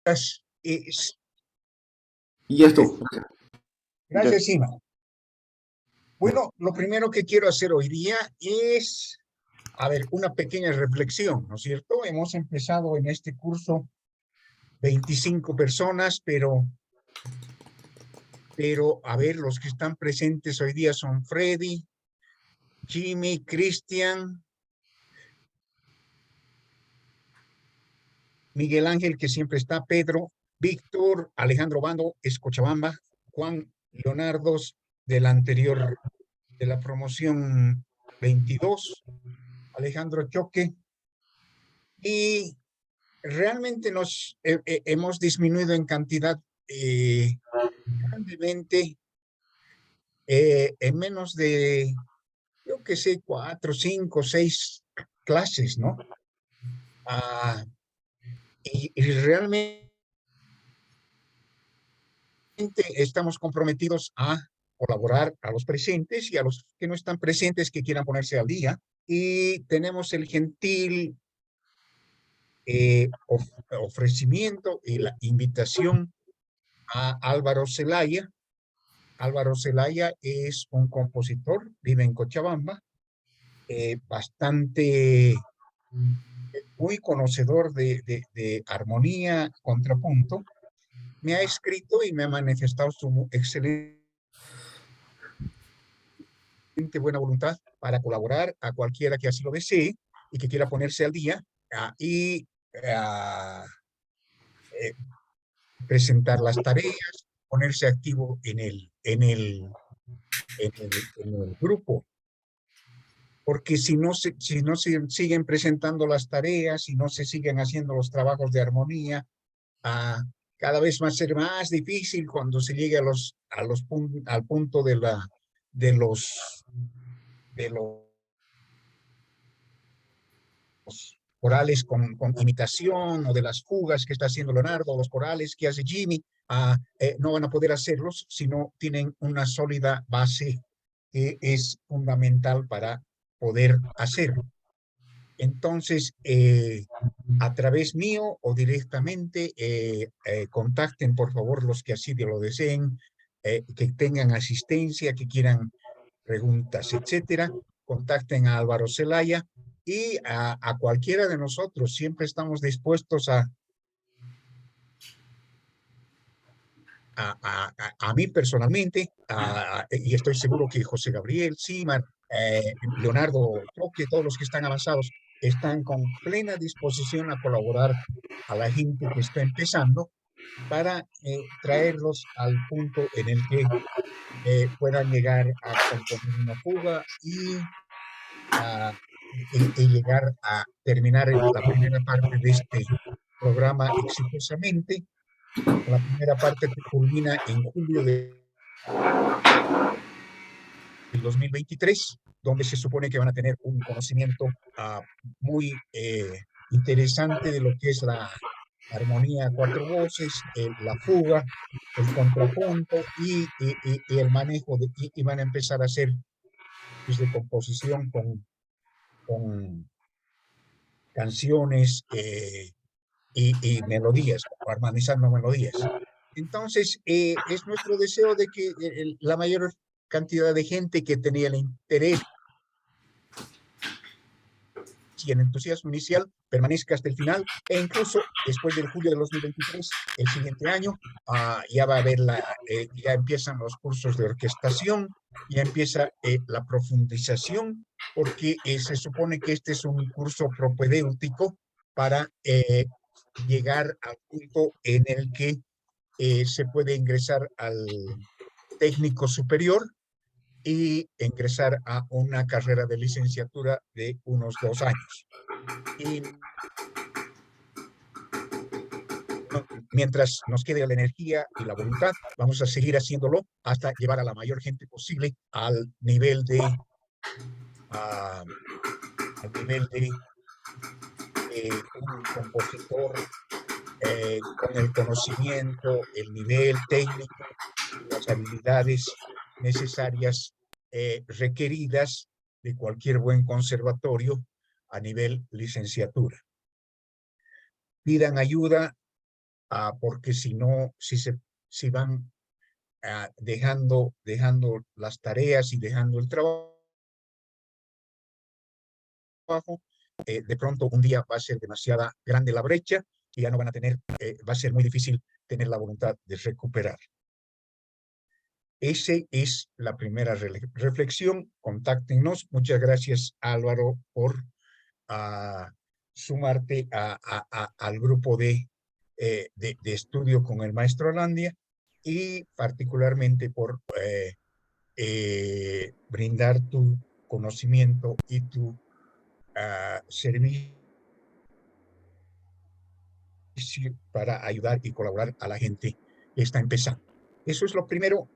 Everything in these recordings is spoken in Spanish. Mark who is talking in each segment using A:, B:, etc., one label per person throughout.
A: Es-
B: Y ya estuvo. Ya.
A: Gracias, Ima. Bueno, lo primero que quiero hacer hoy día es, a ver, una pequeña reflexión, ¿no es cierto? Hemos empezado en este curso 25 personas, pero, a ver, los que están presentes hoy día son Freddy, Jimmy, Cristian, Miguel Ángel, que siempre está, Pedro, Víctor, Alejandro Bando, Escochabamba, Juan Leonardo, del anterior, de la promoción 22, Alejandro Choque, y realmente hemos disminuido en cantidad grandemente en menos de, yo que sé, 4, 5, 6 clases, ¿no? Ah, y realmente estamos comprometidos a colaborar a los presentes y a los que no están presentes que quieran ponerse al día. Y tenemos el gentil ofrecimiento y la invitación a Álvaro Zelaya. Álvaro Zelaya es un compositor, vive en Cochabamba, bastante muy conocedor de armonía, contrapunto. Me ha escrito y me ha manifestado su excelente buena voluntad para colaborar a cualquiera que así lo desee y que quiera ponerse al día y eh, presentar las tareas, ponerse activo en el grupo. Porque si no se siguen presentando las tareas, si no se siguen haciendo los trabajos de armonía, ah, cada vez va a ser más difícil cuando se llegue al punto de los, de los corales con imitación o de las fugas que está haciendo Leonardo, los corales que hace Jimmy, no van a poder hacerlos si no tienen una sólida base que es fundamental para poder hacerlo. Entonces, a través mío o directamente, contacten por favor los que así lo deseen, que tengan asistencia, que quieran preguntas, etcétera. Contacten a Álvaro Zelaya y a cualquiera de nosotros. Siempre estamos dispuestos a mí personalmente, y estoy seguro que José Gabriel, Simar, Leonardo Toque, todos los que están avanzados, están con plena disposición a colaborar a la gente que está empezando para traerlos al punto en el que puedan llegar a componer una fuga a- y llegar a terminar la primera parte de este programa exitosamente. La primera parte culmina en julio del 2023, donde se supone que van a tener un conocimiento muy interesante de lo que es la armonía a cuatro voces, la fuga, el contrapunto y el manejo y van a empezar a hacer pues, de composición con canciones y melodías, armonizando melodías. Entonces, es nuestro deseo de que la mayor cantidad de gente que tenía el interés y el entusiasmo inicial permanezca hasta el final e incluso después del julio de 2023, el siguiente año, ya va a haber ya empiezan los cursos de orquestación, ya empieza la profundización, porque se supone que este es un curso propedéutico para llegar al punto en el que se puede ingresar al técnico superior y ingresar a una carrera de licenciatura de unos 2 años. Y mientras nos quede la energía y la voluntad, vamos a seguir haciéndolo hasta llevar a la mayor gente posible uh, al nivel de un compositor con el conocimiento, el nivel técnico, las habilidades necesarias, requeridas de cualquier buen conservatorio a nivel licenciatura. Pidan ayuda porque si no, si van dejando las tareas y dejando el trabajo, de pronto un día va a ser demasiada grande la brecha y ya no van a tener, va a ser muy difícil tener la voluntad de recuperar. Esa es la primera reflexión. Contáctenos. Muchas gracias, Álvaro, por sumarte al grupo de estudio con el maestro Landia y particularmente por brindar tu conocimiento y tu servicio para ayudar y colaborar a la gente que está empezando. Eso es lo primero.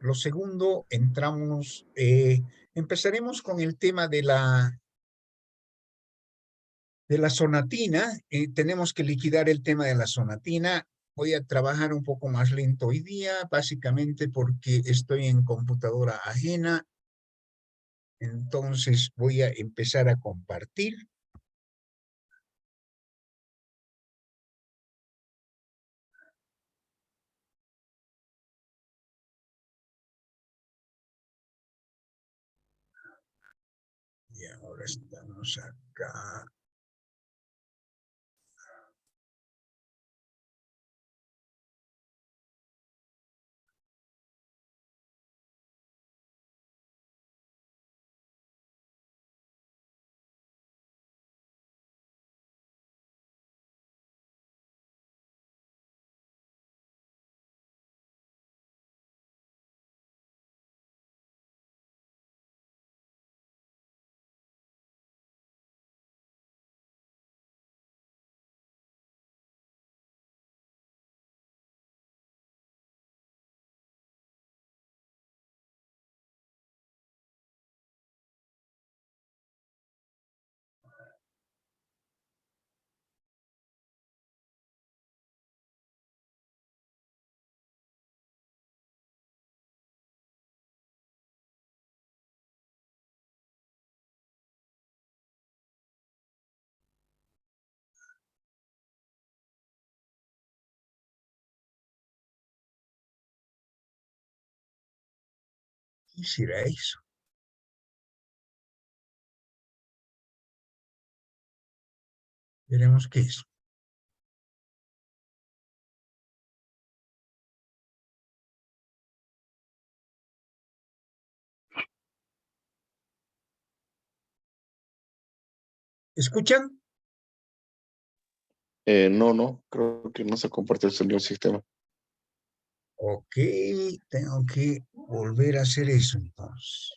A: Lo segundo, empezaremos con el tema de la sonatina. Tenemos que liquidar el tema de la sonatina. Voy a trabajar un poco más lento hoy día, básicamente porque estoy en computadora ajena. Entonces voy a empezar a compartir. Y ahora estamos acá. ¿Qué será eso? Veremos qué es. ¿Escuchan?
C: No, creo que no se compartió el sonido del sistema.
A: Ok, tengo que volver a hacer eso entonces.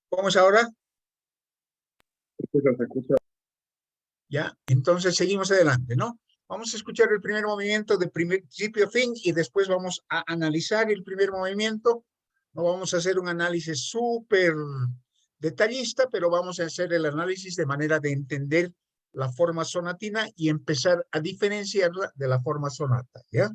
A: ¿Cómo es ahora?
C: Se escucha.
A: Ya, entonces seguimos adelante, ¿no? Vamos a escuchar el primer movimiento de principio a fin y después vamos a analizar el primer movimiento. No vamos a hacer un análisis súper detallista, pero vamos a hacer el análisis de manera de entender la forma sonatina y empezar a diferenciarla de la forma sonata, ¿ya?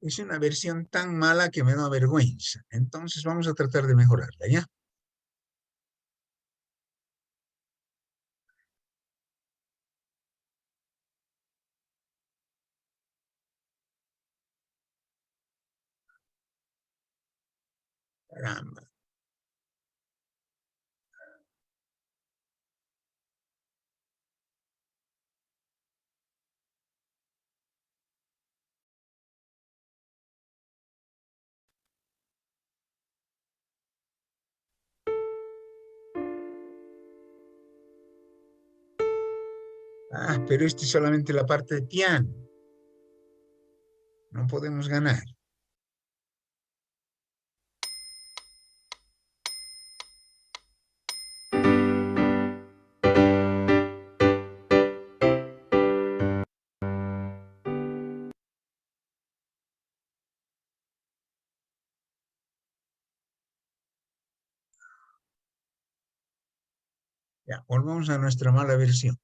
A: Es una versión tan mala que me da vergüenza. Entonces vamos a tratar de mejorarla, ¿ya? Caramba. Ah, pero esta es solamente la parte de piano. No podemos ganar. Ya, volvamos a nuestra mala versión.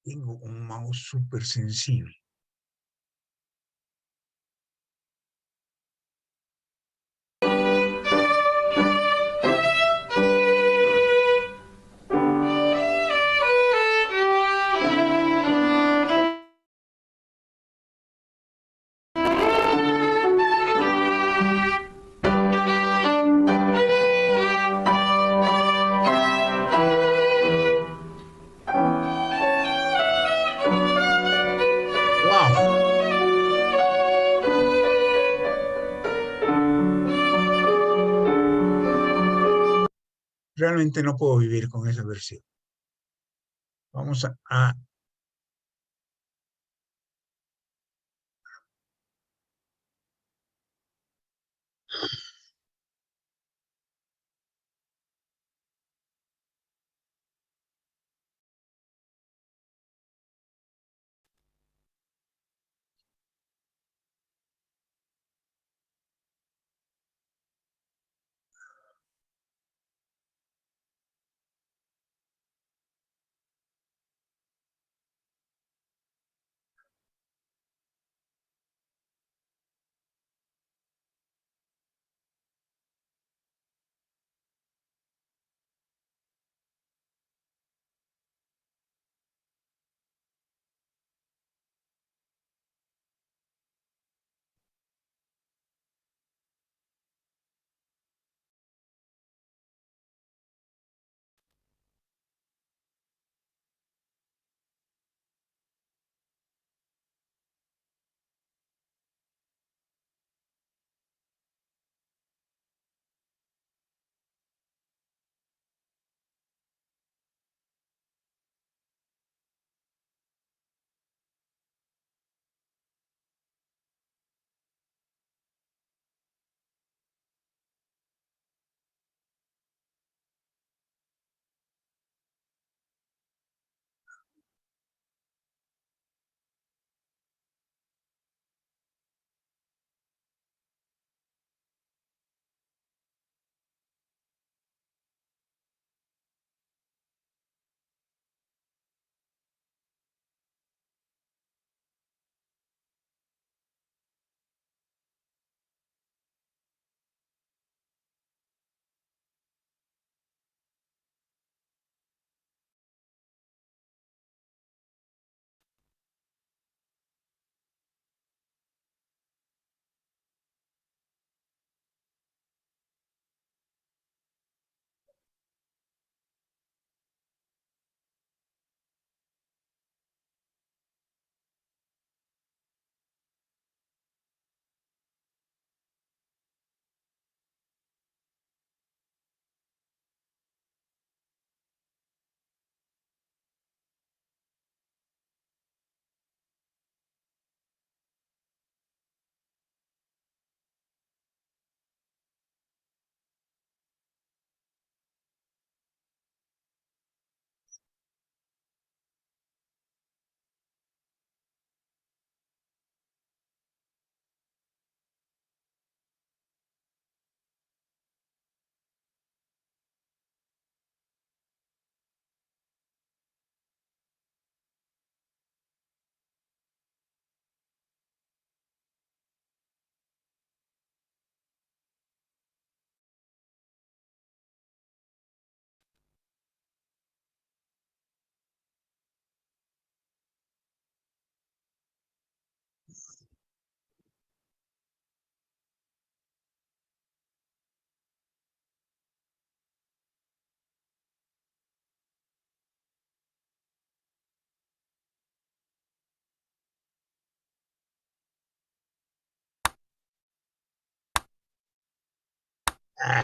A: Tengo un mouse súper sensible. ¡Wow! Realmente no puedo vivir con esa versión. Vamos a Ah,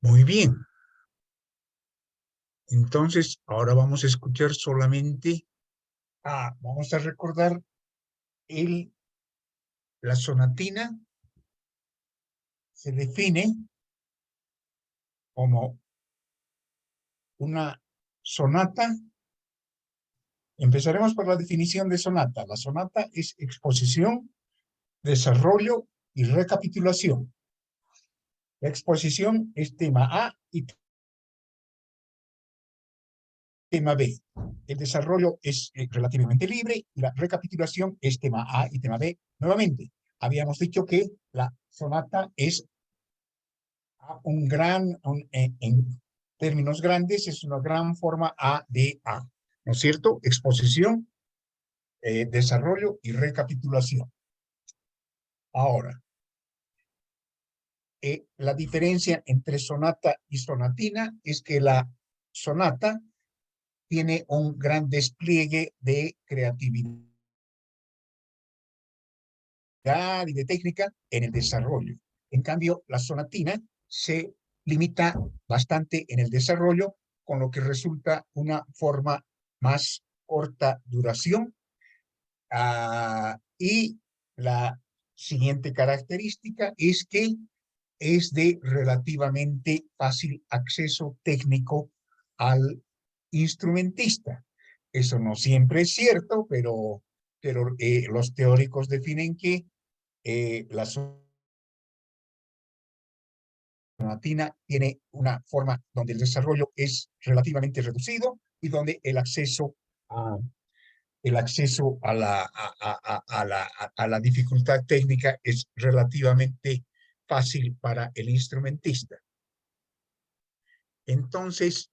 A: Muy bien. Entonces, ahora vamos a escuchar solamente, vamos a recordar la sonatina se define como una sonata. Empezaremos por la definición de sonata. La sonata es exposición, desarrollo y recapitulación. La exposición es tema A y tema B. El desarrollo es relativamente libre y la recapitulación es tema A y tema B. Nuevamente, habíamos dicho que la sonata es en términos grandes, es una gran forma A de A, ¿no es cierto? Exposición, desarrollo y recapitulación. Ahora, la diferencia entre sonata y sonatina es que la sonata tiene un gran despliegue de creatividad y de técnica en el desarrollo. En cambio, la sonatina se limita bastante en el desarrollo, con lo que resulta una forma más corta duración. Y la siguiente característica es que es de relativamente fácil acceso técnico al instrumentista. Eso no siempre es cierto, pero los teóricos definen que la sonatina tiene una forma donde el desarrollo es relativamente reducido y donde a, el acceso a la dificultad técnica es relativamente fácil para el instrumentista. Entonces,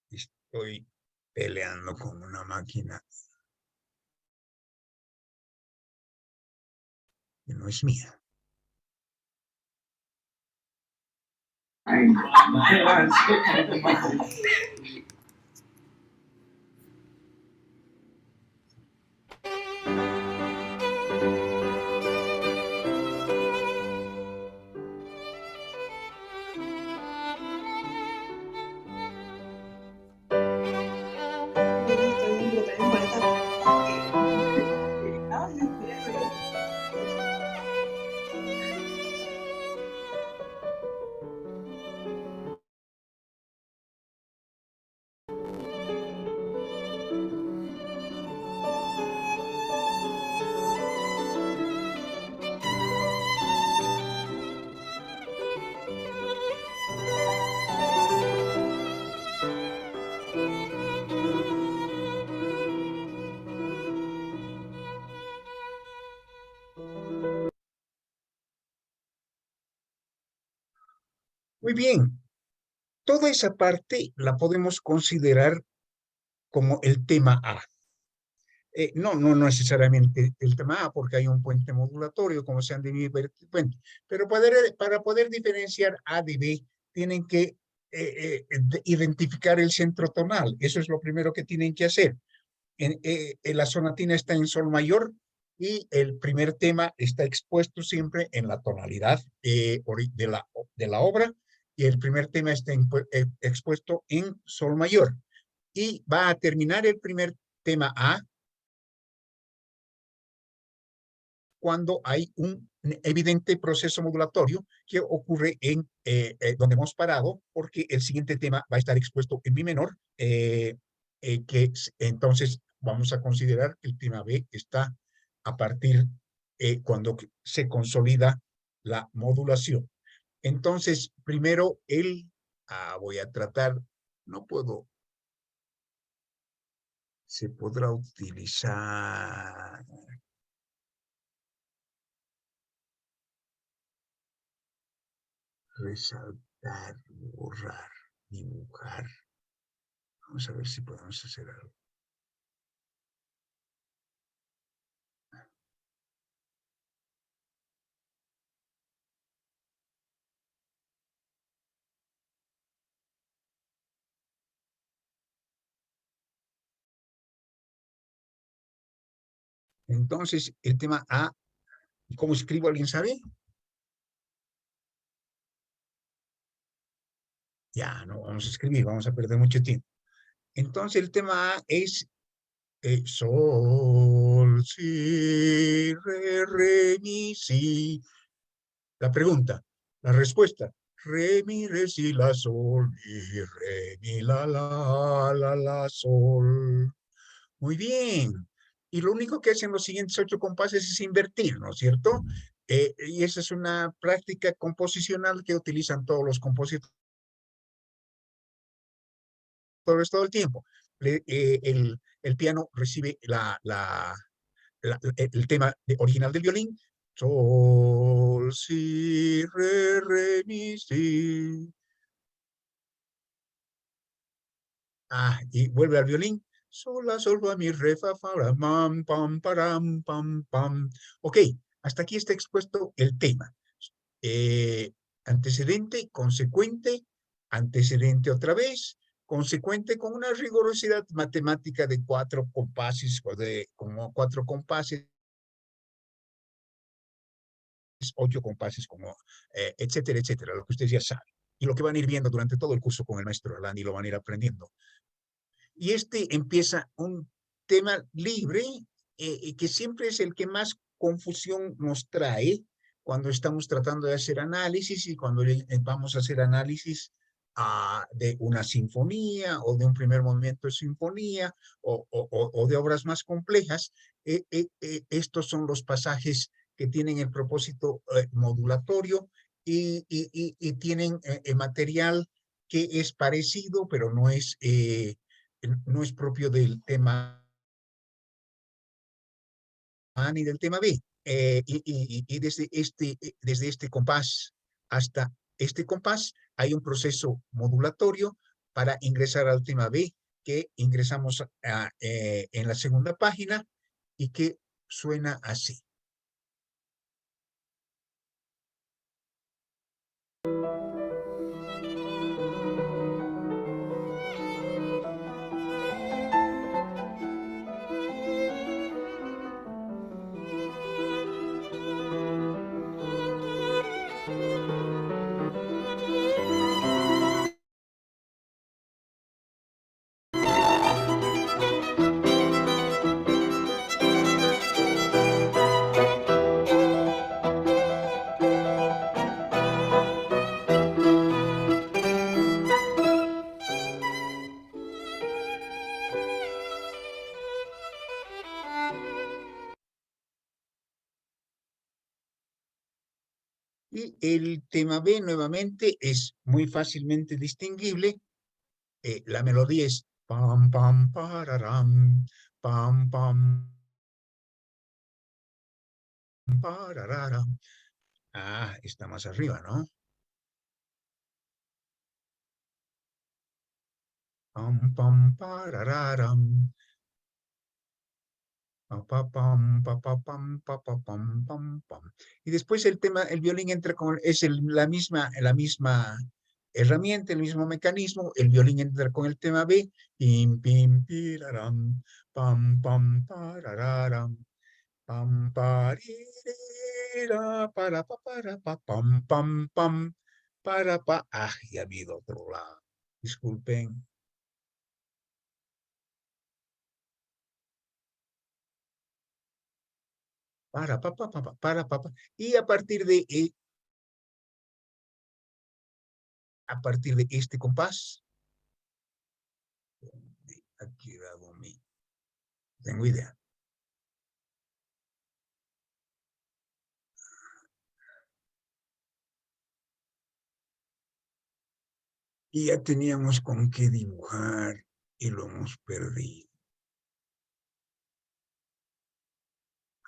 A: estoy peleando con una máquina que no es mía. Muy bien, toda esa parte la podemos considerar como el tema A. No necesariamente el tema A, porque hay un puente modulatorio, como se han de ver, pero para poder diferenciar A de B, tienen que identificar el centro tonal. Eso es lo primero que tienen que hacer. La sonatina está en sol mayor y el primer tema está expuesto siempre en la tonalidad de la obra, y el primer tema está expuesto en sol mayor. Y va a terminar el primer tema A cuando hay un evidente proceso modulatorio que ocurre en donde hemos parado, porque el siguiente tema va a estar expuesto en mi menor, entonces vamos a considerar que el tema B está a partir cuando se consolida la modulación. Entonces, primero voy a tratar, no puedo, se podrá utilizar resaltar, borrar, dibujar. Vamos a ver si podemos hacer algo. Entonces, el tema A, ¿cómo escribo? ¿Alguien sabe? Ya, no vamos a escribir, vamos a perder mucho tiempo. Entonces, el tema A es sol, si, mi, si. La pregunta, la respuesta, re, mi, re, si, la, sol, mi, re, mi, la, sol. Muy bien. Y lo único que hacen los siguientes 8 compases es invertir, ¿no es cierto? Y esa es una práctica composicional que utilizan todos los compositores todo el tiempo. El piano recibe el tema original del violín. Sol, si, mi, si. Y vuelve al violín. Sol, la, sol, fa, mi, re, fa, ra, mam, pam, param, pam, pam. Ok, hasta aquí está expuesto el tema. Antecedente, consecuente, antecedente otra vez, consecuente con una rigurosidad matemática de 4 compases, o de como 4 compases, 8 compases, como, etcétera, etcétera, lo que ustedes ya saben. Y lo que van a ir viendo durante todo el curso con el maestro Orlando y lo van a ir aprendiendo. Y empieza un tema libre, que siempre es el que más confusión nos trae cuando estamos tratando de hacer análisis y cuando vamos a hacer análisis de una sinfonía o de un primer movimiento de sinfonía o de obras más complejas. Estos son los pasajes que tienen el propósito modulatorio y tienen material que es parecido, pero no es propio del tema A ni del tema B. Y desde este compás hasta este compás hay un proceso modulatorio para ingresar al tema B que ingresamos en la segunda página y que suena así. Y el tema B nuevamente es muy fácilmente distinguible. La melodía es pam, pam, pararam, pam, pam, pararam. Está más arriba, ¿no? Pam, pam, pararam. Pa, pa, pam, pa, pa, pam, pa, pa, pam, pam, pam. Y después el violín entra con, es la misma herramienta, el mismo mecanismo. El violín entra con el tema B. Pim, pim, piraram, pam, pam, parararam, pam, paririra, para, pam, pam, pam, para, pa. Ya ha habido otro lado. Disculpen. Para. Y a partir de este compás, ha quedado tengo idea. Y ya teníamos con qué dibujar y lo hemos perdido.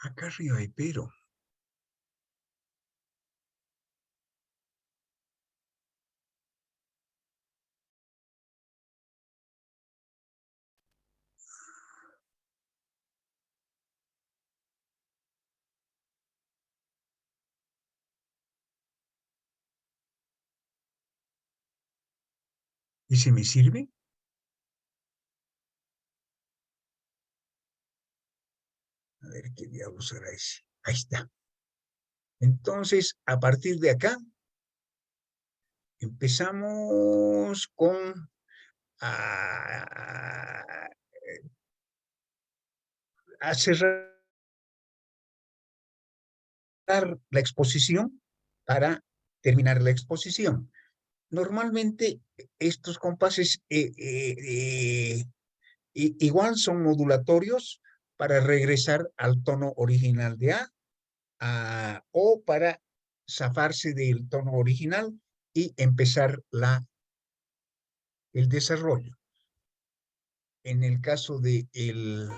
A: Acá arriba hay pero. ¿Y si me sirve? A ver, ¿Qué diablos será ese? Ahí está. Entonces, a partir de acá, empezamos con a cerrar la exposición para terminar la exposición. Normalmente estos compases igual son modulatorios para regresar al tono original de A, o para zafarse del tono original y empezar el desarrollo. En el caso de el...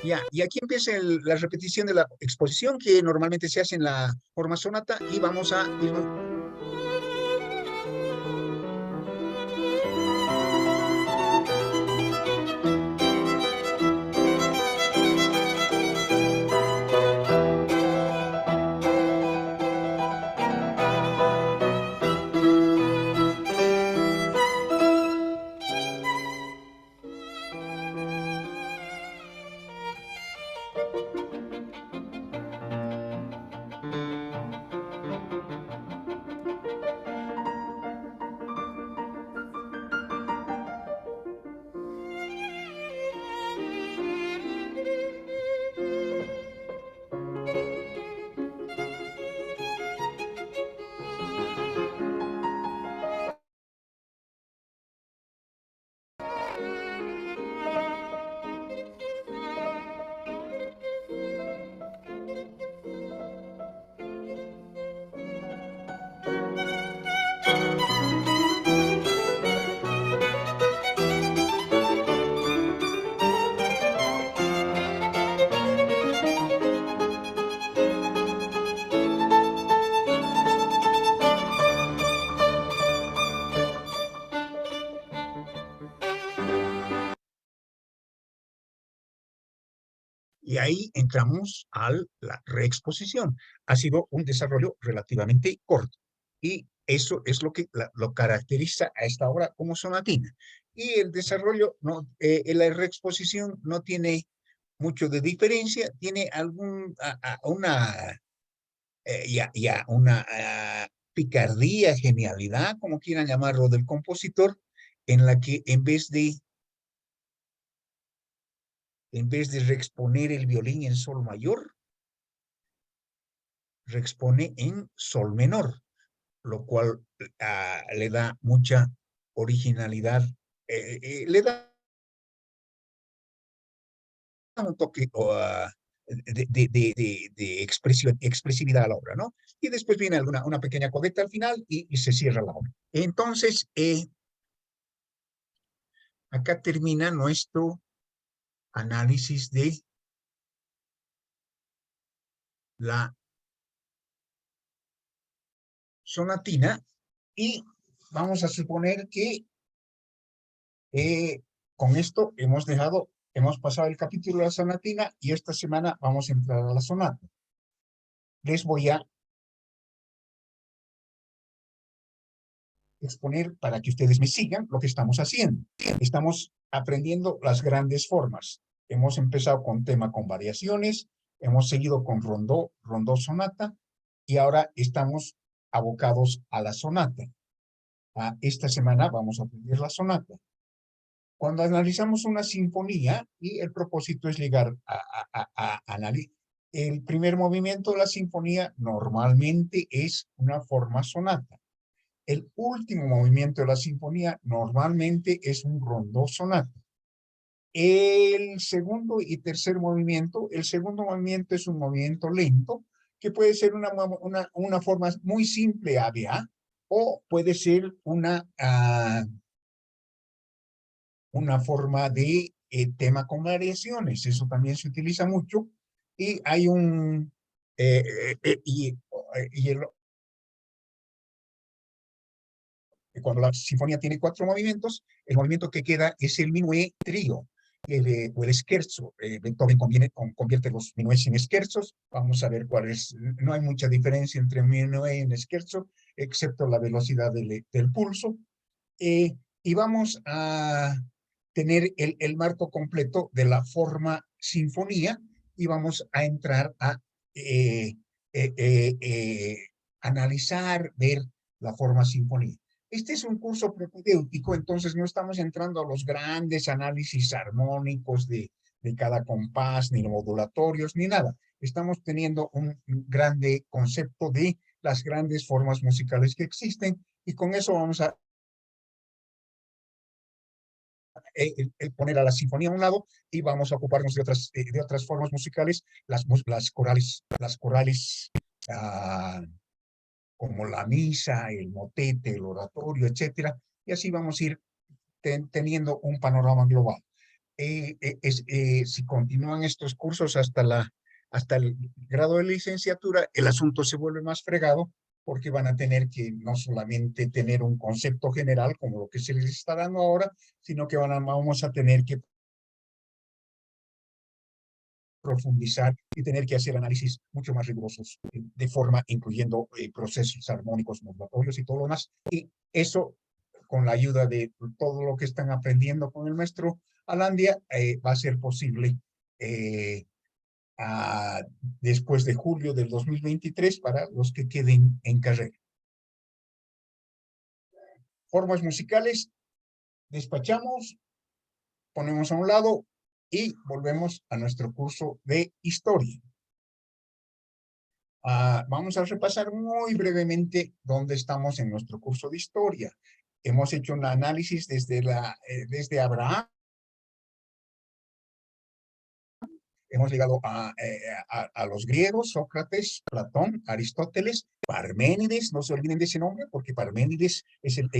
A: Ya, y aquí empieza la repetición de la exposición que normalmente se hace en la forma sonata y vamos a irnos. Y ahí entramos a la reexposición. Ha sido un desarrollo relativamente corto. Y eso es lo que lo caracteriza a esta obra como sonatina. Y el desarrollo, no, la reexposición no tiene mucho de diferencia, tiene una picardía, genialidad, como quieran llamarlo, del compositor, en la que en vez de reexponer el violín en sol mayor, reexpone en sol menor, lo cual le da mucha originalidad, le da un toque de expresividad a la obra, ¿no? Y después viene una pequeña codeta al final y se cierra la obra. Entonces, acá termina nuestro análisis de la sonatina y vamos a suponer que con esto hemos pasado el capítulo de la sonatina y esta semana vamos a entrar a la sonata. Les voy a exponer para que ustedes me sigan lo que estamos haciendo. Estamos aprendiendo las grandes formas. Hemos empezado con tema con variaciones, hemos seguido con rondó sonata y ahora estamos abocados a la sonata. Esta semana vamos a aprender la sonata. Cuando analizamos una sinfonía, y el propósito es llegar a analizar, el primer movimiento de la sinfonía normalmente es una forma sonata. El último movimiento de la sinfonía normalmente es un rondó sonata. El segundo y tercer movimiento, el segundo movimiento es un movimiento lento que puede ser una forma muy simple ABA, o puede ser una forma de tema con variaciones. Eso también se utiliza mucho. Y hay cuando la sinfonía tiene 4 movimientos, el movimiento que queda es el minué trío, o el scherzo. Beethoven convierte los minués en scherzos. Vamos a ver cuál es. No hay mucha diferencia entre minué y un scherzo, excepto la velocidad del pulso. Y vamos a tener el marco completo de la forma sinfonía, y vamos a entrar a analizar, ver la forma sinfonía. Este es un curso propedéutico, entonces no estamos entrando a los grandes análisis armónicos de cada compás, ni modulatorios, ni nada. Estamos teniendo un grande concepto de las grandes formas musicales que existen, y con eso vamos a poner a la sinfonía a un lado, y vamos a ocuparnos de otras formas musicales, las corales, como la misa, el motete, el oratorio, etcétera, y así vamos a ir teniendo un panorama global. Si continúan estos cursos hasta el grado de licenciatura, el asunto se vuelve más fregado, porque van a tener que no solamente tener un concepto general como lo que se les está dando ahora, sino que vamos a tener que profundizar y tener que hacer análisis mucho más rigurosos, de forma incluyendo procesos armónicos, modulatorios y todo lo demás. Y eso, con la ayuda de todo lo que están aprendiendo con el maestro Alandia, va a ser posible después de julio del 2023 para los que queden en carrera. Formas musicales, despachamos, ponemos a un lado y volvemos a nuestro curso de historia. Vamos a repasar muy brevemente dónde estamos en nuestro curso de historia. Hemos hecho un análisis desde Abraham. Hemos llegado a los griegos, Sócrates, Platón, Aristóteles, Parménides. No se olviden de ese nombre, porque Parménides es el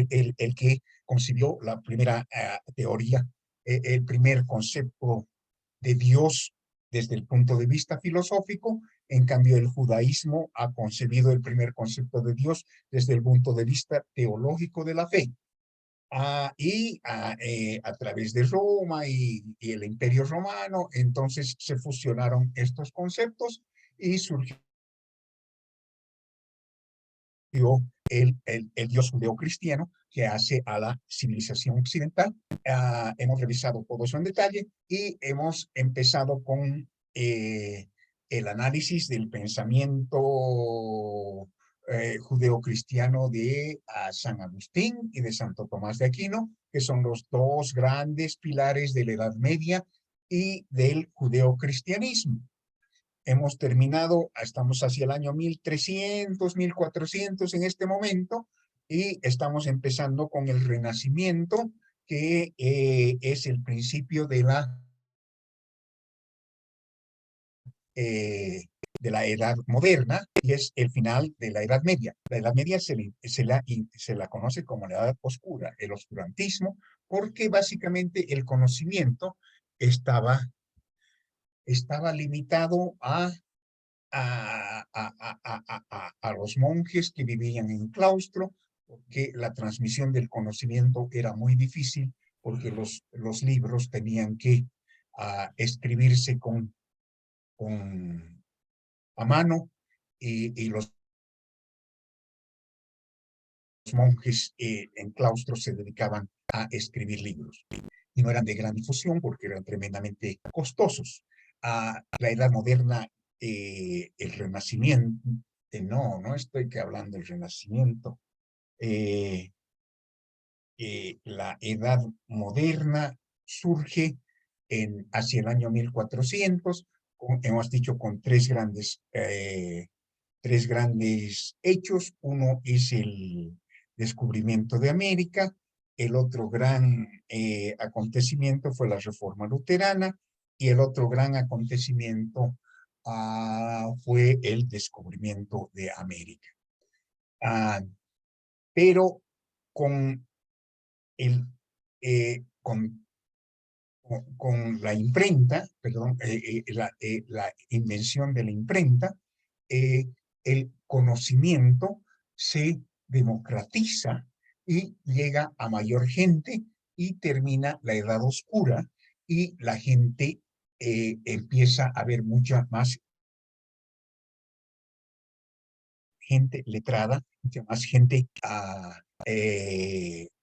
A: que concibió la primera teoría, el primer concepto de Dios desde el punto de vista filosófico. En cambio, el judaísmo ha concebido el primer concepto de Dios desde el punto de vista teológico de la fe. Y a través de Roma y el Imperio Romano, entonces se fusionaron estos conceptos y surgió el Dios judeocristiano, que hace a la civilización occidental. Hemos revisado todo eso en detalle y hemos empezado con el análisis del pensamiento judeocristiano de San Agustín y de Santo Tomás de Aquino, que son los dos grandes pilares de la Edad Media y del judeocristianismo. Hemos terminado, estamos hacia el año 1300, 1400 en este momento, y estamos empezando con el Renacimiento, que es el principio de la Edad Moderna, y es el final de la Edad Media. La Edad Media se la conoce como la Edad Oscura, el oscurantismo, porque básicamente el conocimiento estaba limitado a los monjes que vivían en claustro, porque la transmisión del conocimiento era muy difícil, porque los libros tenían que escribirse a mano, y los monjes en claustro se dedicaban a escribir libros, y no eran de gran difusión porque eran tremendamente costosos. La Edad Moderna, el Renacimiento, no estoy hablando del Renacimiento. La Edad Moderna surge hacia el año 1400, hemos dicho, con tres grandes hechos. Uno es el descubrimiento de América. El otro gran acontecimiento fue la Reforma Luterana, y el otro gran acontecimiento fue el descubrimiento de América. Pero con, el, con la imprenta, perdón, la invención de la imprenta, el conocimiento se democratiza y llega a mayor gente y termina la Edad Oscura y la gente empieza a ver mucha más gente letrada, mucha más gente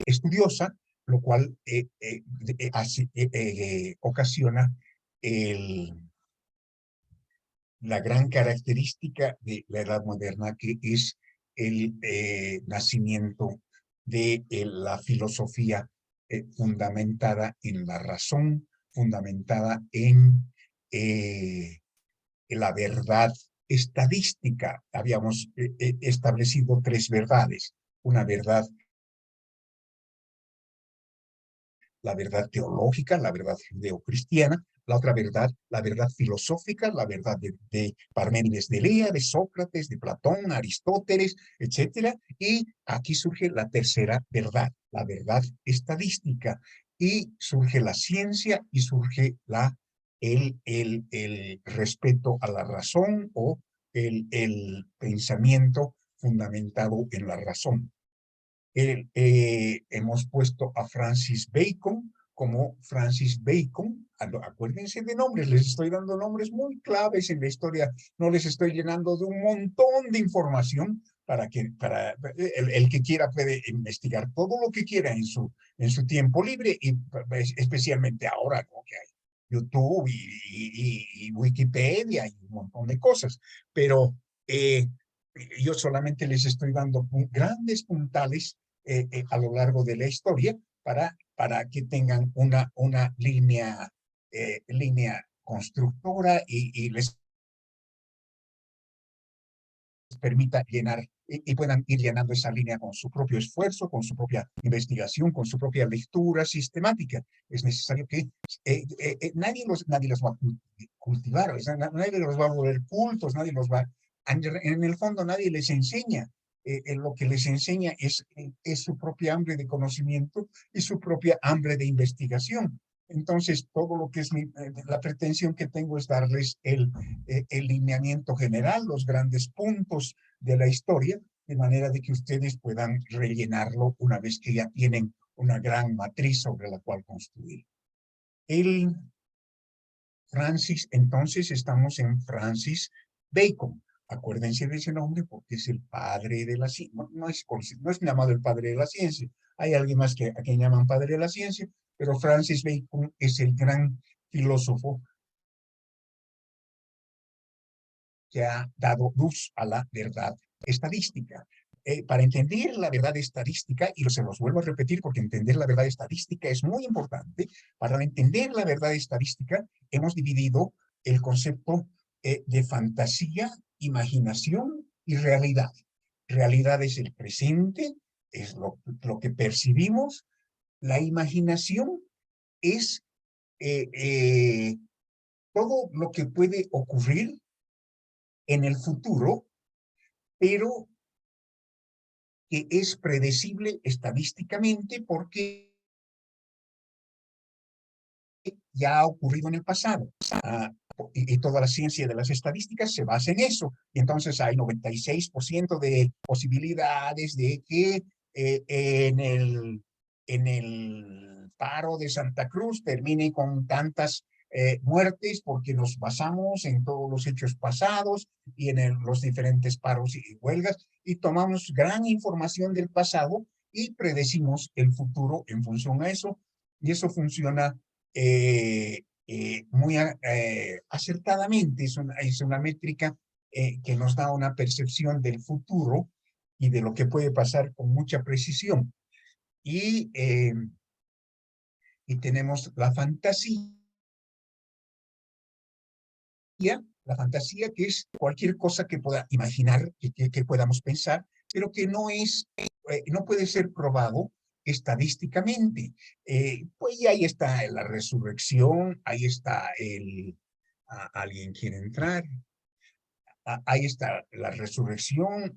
A: estudiosa, lo cual ocasiona la gran característica de la Edad Moderna, que es el nacimiento de la filosofía fundamentada en la razón, fundamentada en la verdad estadística. Habíamos establecido tres verdades: una verdad, la verdad teológica, la verdad judeocristiana; la otra verdad, la verdad filosófica, la verdad de Parménides de Lea, de Sócrates, de Platón, Aristóteles, etcétera. Y aquí surge la tercera verdad, la verdad estadística. Y surge la ciencia y surge el respeto a la razón, o el pensamiento fundamentado en la razón. Hemos puesto a Francis Bacon como Francis Bacon. Acuérdense de nombres, les estoy dando nombres muy claves en la historia, no les estoy llenando de un montón de información para que el que quiera puede investigar todo lo que quiera en su tiempo libre, y especialmente ahora, ¿no?, que hay YouTube y Wikipedia y un montón de cosas. Pero yo solamente les estoy dando grandes puntales a lo largo de la historia para que tengan una línea constructora y les permita llenar y puedan ir llenando esa línea con su propio esfuerzo, con su propia investigación, con su propia lectura sistemática. Es necesario que nadie los va a cultivar, o sea, nadie los va a volver cultos, nadie los va, en el fondo nadie les enseña. Lo que les enseña es su propia hambre de conocimiento y su propia hambre de investigación. Entonces, todo lo que es la pretensión que tengo es darles el lineamiento general, los grandes puntos de la historia, de manera de que ustedes puedan rellenarlo una vez que ya tienen una gran matriz sobre la cual construir. Entonces estamos en Francis Bacon. Acuérdense de ese nombre porque es el padre de la ciencia. No es llamado el padre de la ciencia. Hay alguien más a quien llaman padre de la ciencia, pero Francis Bacon es el gran filósofo que ha dado luz a la verdad estadística. Para entender la verdad estadística, y se los vuelvo a repetir porque entender la verdad estadística es muy importante, para entender la verdad estadística hemos dividido el concepto de fantasía, imaginación y realidad. Realidad es el presente, es lo que percibimos. La imaginación es todo lo que puede ocurrir en el futuro, pero que es predecible estadísticamente porque ya ha ocurrido en el pasado. Y toda la ciencia de las estadísticas se basa en eso. Y entonces hay 96% de posibilidades de que en el paro de Santa Cruz termine con tantas muertes, porque nos basamos en todos los hechos pasados y en los diferentes paros y huelgas, y tomamos gran información del pasado y predecimos el futuro en función a eso, y eso funciona muy acertadamente. Es una métrica que nos da una percepción del futuro y de lo que puede pasar con mucha precisión. Y tenemos la fantasía, que es cualquier cosa que pueda imaginar, que podamos pensar, pero que no puede ser probado estadísticamente. Pues ahí está la resurrección, ahí está ¿alguien quiere entrar? ahí está la resurrección,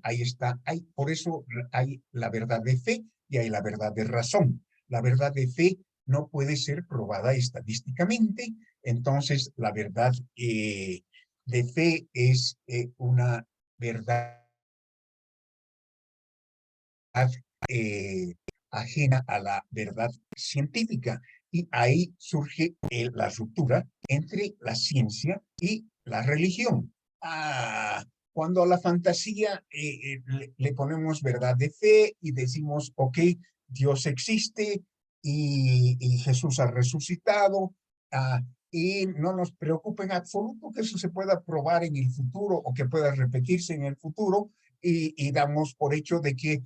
A: por eso hay la verdad de fe y hay la verdad de razón. La verdad de fe no puede ser probada estadísticamente, entonces la verdad de fe es una verdad eh, ajena a la verdad científica. Y ahí surge la ruptura entre la ciencia y la religión. Cuando a la fantasía le ponemos verdad de fe y decimos, ok, Dios existe y Jesús ha resucitado, y no nos preocupa en absoluto que eso se pueda probar en el futuro o que pueda repetirse en el futuro, y damos por hecho de que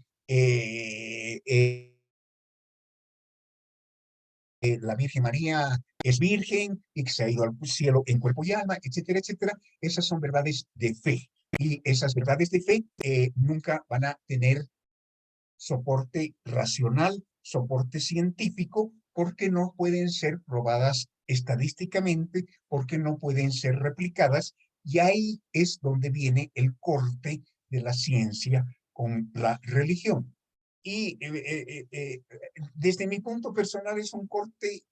A: la Virgen María es virgen y que se ha ido al cielo en cuerpo y alma, etcétera, etcétera. Esas son verdades de fe. Y esas verdades de fe nunca van a tener soporte racional, soporte científico, porque no pueden ser probadas estadísticamente, porque no pueden ser replicadas. Y ahí es donde viene el corte de la ciencia con la religión. Y desde mi punto personal es un corte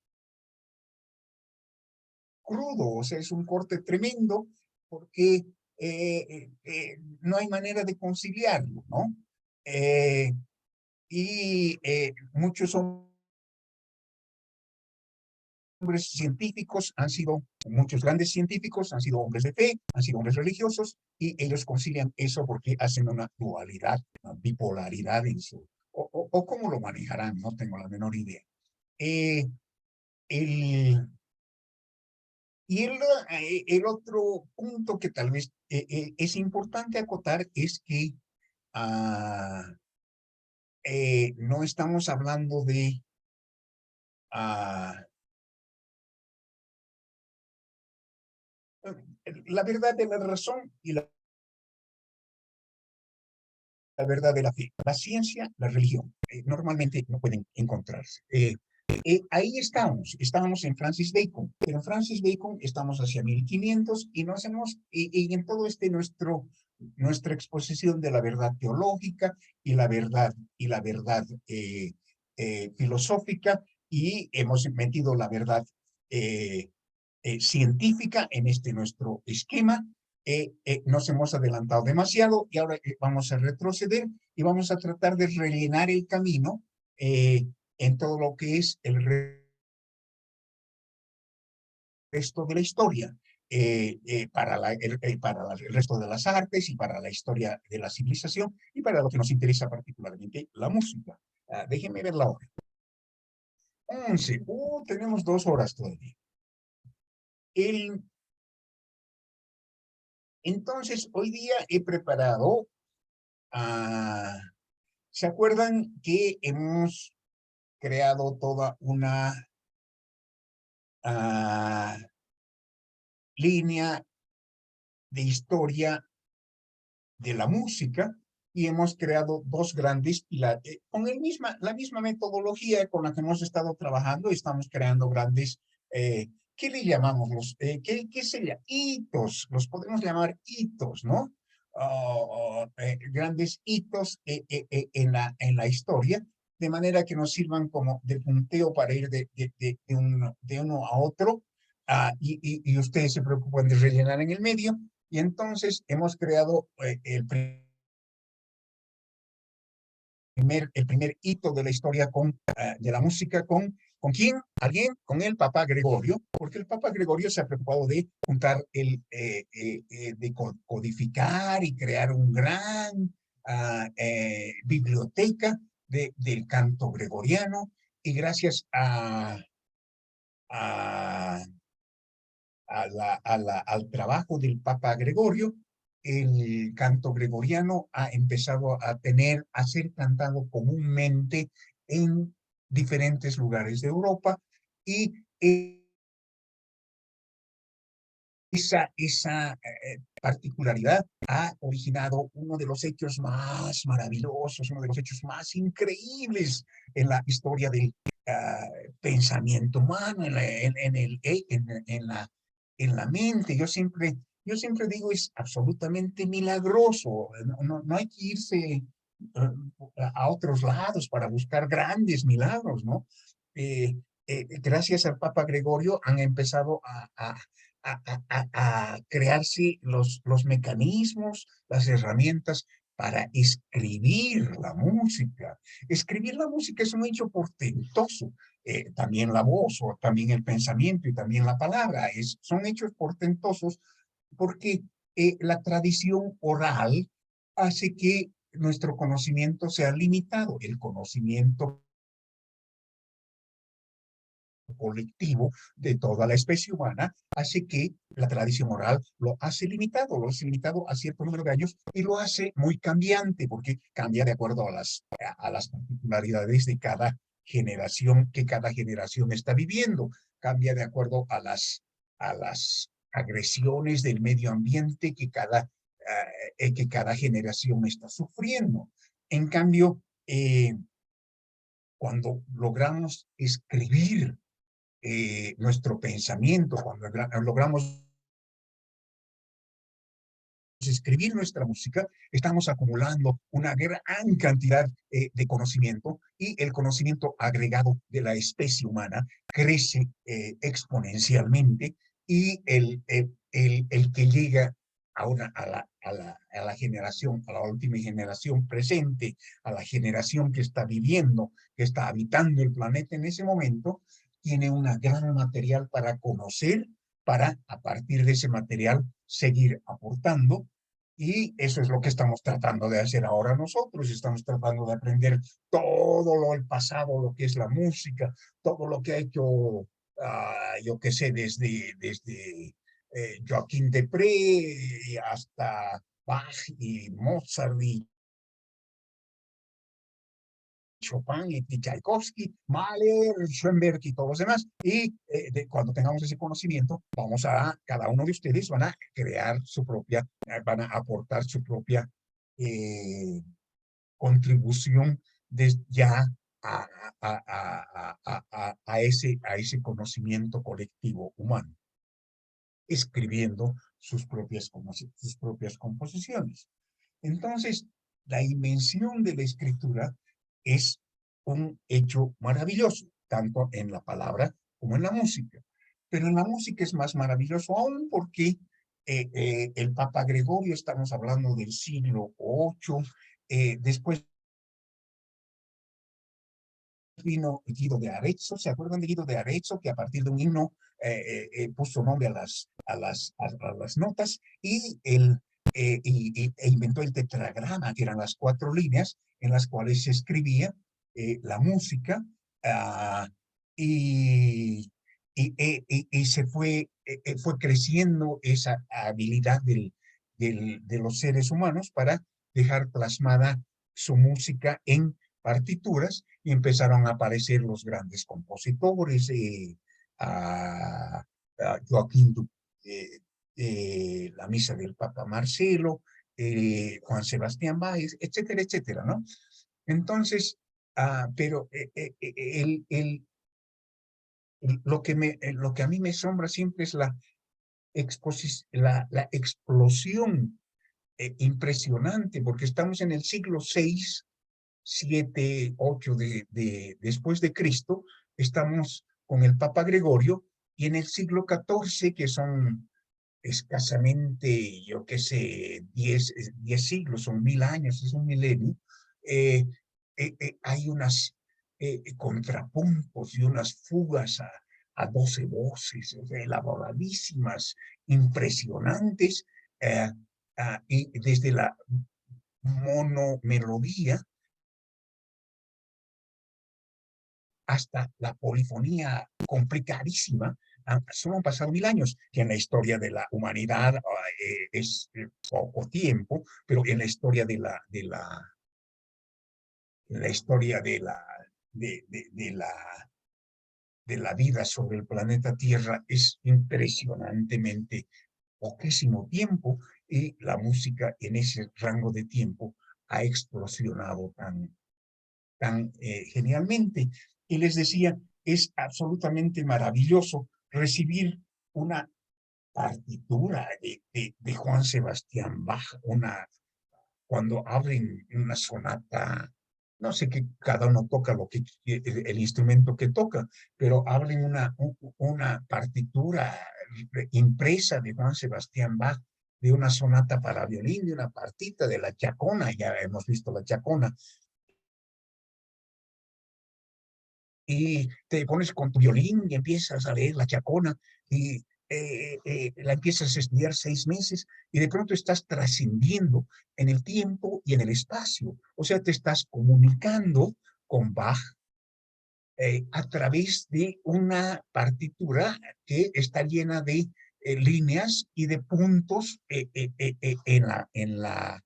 A: crudo, o sea, es un corte tremendo, porque no hay manera de conciliarlo, ¿no? Y muchos hombres científicos muchos grandes científicos han sido hombres de fe, han sido hombres religiosos, y ellos concilian eso porque hacen una dualidad, una bipolaridad en o cómo lo manejarán, no tengo la menor idea. El, y el otro punto que tal vez es importante acotar es que no estamos hablando de la verdad de la razón y la verdad de la fe. La ciencia, la religión, normalmente no pueden encontrarse. Ahí estábamos en Francis Bacon, pero en Francis Bacon estamos hacia 1500 y y en todo nuestra exposición de la verdad teológica y la verdad filosófica, y hemos metido la verdad científica en nuestro esquema. Nos hemos adelantado demasiado y ahora vamos a retroceder y vamos a tratar de rellenar el camino en todo lo que es el resto de la historia, para el resto de las artes y para la historia de la civilización y para lo que nos interesa particularmente, la música. Déjenme ver la hora. 11. Tenemos 2 horas todavía. Entonces, hoy día he preparado, ¿se acuerdan que hemos creado toda una línea de historia de la música? Y hemos creado 2 grandes pilares, con la misma metodología con la que hemos estado trabajando. Estamos creando grandes, ¿qué le llamamos? ¿Qué sería? Hitos, los podemos llamar hitos, ¿no? Grandes hitos en la historia, de manera que nos sirvan como de punteo para ir de uno a otro, y ustedes se preocupan de rellenar en el medio. Y entonces hemos creado el primer hito de la historia de la música ¿con quién? ¿Alguien? Con el Papa Gregorio, porque el Papa Gregorio se ha preocupado de juntar, de codificar y crear un gran biblioteca del canto gregoriano, y gracias a al trabajo del Papa Gregorio, el canto gregoriano ha empezado a ser cantado comúnmente en diferentes lugares de Europa, y esa particularidad ha originado uno de los hechos más maravillosos, uno de los hechos más increíbles en la historia del pensamiento humano, en la mente. Yo siempre yo siempre digo, es absolutamente milagroso. No hay que irse a otros lados para buscar grandes milagros, ¿no? Gracias al Papa Gregorio han empezado a crearse los mecanismos, las herramientas para escribir la música. Escribir la música es un hecho portentoso. También la voz, o también el pensamiento y también la palabra, son hechos portentosos porque la tradición oral hace que nuestro conocimiento sea limitado. El conocimiento colectivo de toda la especie humana hace que la tradición oral lo hace limitado a cierto número de años y lo hace muy cambiante porque cambia de acuerdo a las particularidades de cada generación que cada generación está viviendo, cambia de acuerdo a las agresiones del medio ambiente que cada generación está sufriendo. En cambio, cuando logramos escribir nuestro pensamiento, cuando logramos escribir nuestra música, estamos acumulando una gran cantidad de conocimiento y el conocimiento agregado de la especie humana crece exponencialmente y el que llega a la generación, a la última generación presente, a la generación que está viviendo, que está habitando el planeta en ese momento, tiene una gran material para conocer, para a partir de ese material seguir aportando. Y eso es lo que estamos tratando de hacer ahora nosotros. Estamos tratando de aprender todo el pasado, lo que es la música, todo lo que ha hecho, yo qué sé, desde Joaquín Depré hasta Bach y Mozart y Chopin y Tchaikovsky, Mahler, Schoenberg y todos los demás. Y cuando tengamos ese conocimiento, cada uno de ustedes van a crear su propia, van a aportar su propia contribución ya a, a ese conocimiento colectivo humano, escribiendo sus propias composiciones. Entonces, la invención de la escritura es un hecho maravilloso, tanto en la palabra como en la música. Pero en la música es más maravilloso aún porque el Papa Gregorio, estamos hablando del siglo VIII, después vino Guido de Arezzo. ¿Se acuerdan de Guido de Arezzo? Que a partir de un himno puso nombre a las notas e inventó el tetragrama, que eran las 4 líneas en las cuales se escribía la música, uh, y, se fue creciendo esa habilidad de los seres humanos para dejar plasmada su música en partituras y empezaron a aparecer los grandes compositores, Joaquín la misa del Papa Marcelo, Juan Sebastián Báez, etcétera, etcétera, ¿no? Entonces, pero lo que a mí me asombra siempre es la explosión impresionante, porque estamos en el siglo VI, 7, 8 después de Cristo, estamos con el Papa Gregorio, y en el siglo XIV, que son escasamente, yo qué sé, 10 siglos, son 1000 años, es un milenio, hay unas contrapuntos y unas fugas a 12 voces, elaboradísimas, impresionantes, y desde la monomelodía hasta la polifonía complicadísima. Solo han pasado 1000 años, que en la historia de la humanidad es poco tiempo, pero en la historia de la vida sobre el planeta Tierra es impresionantemente poquísimo tiempo, y la música en ese rango de tiempo ha explosionado tan genialmente. Y les decía, es absolutamente maravilloso recibir una partitura de Juan Sebastián Bach, cuando abren una sonata, no sé que cada uno toca el instrumento que toca, pero abren una partitura impresa de Juan Sebastián Bach, de una sonata para violín, de una partita de la Chacona, ya hemos visto la Chacona, y te pones con tu violín y empiezas a leer la Chacona y la empiezas a estudiar 6 meses y de pronto estás trascendiendo en el tiempo y en el espacio. O sea, te estás comunicando con Bach a través de una partitura que está llena de líneas y de puntos en la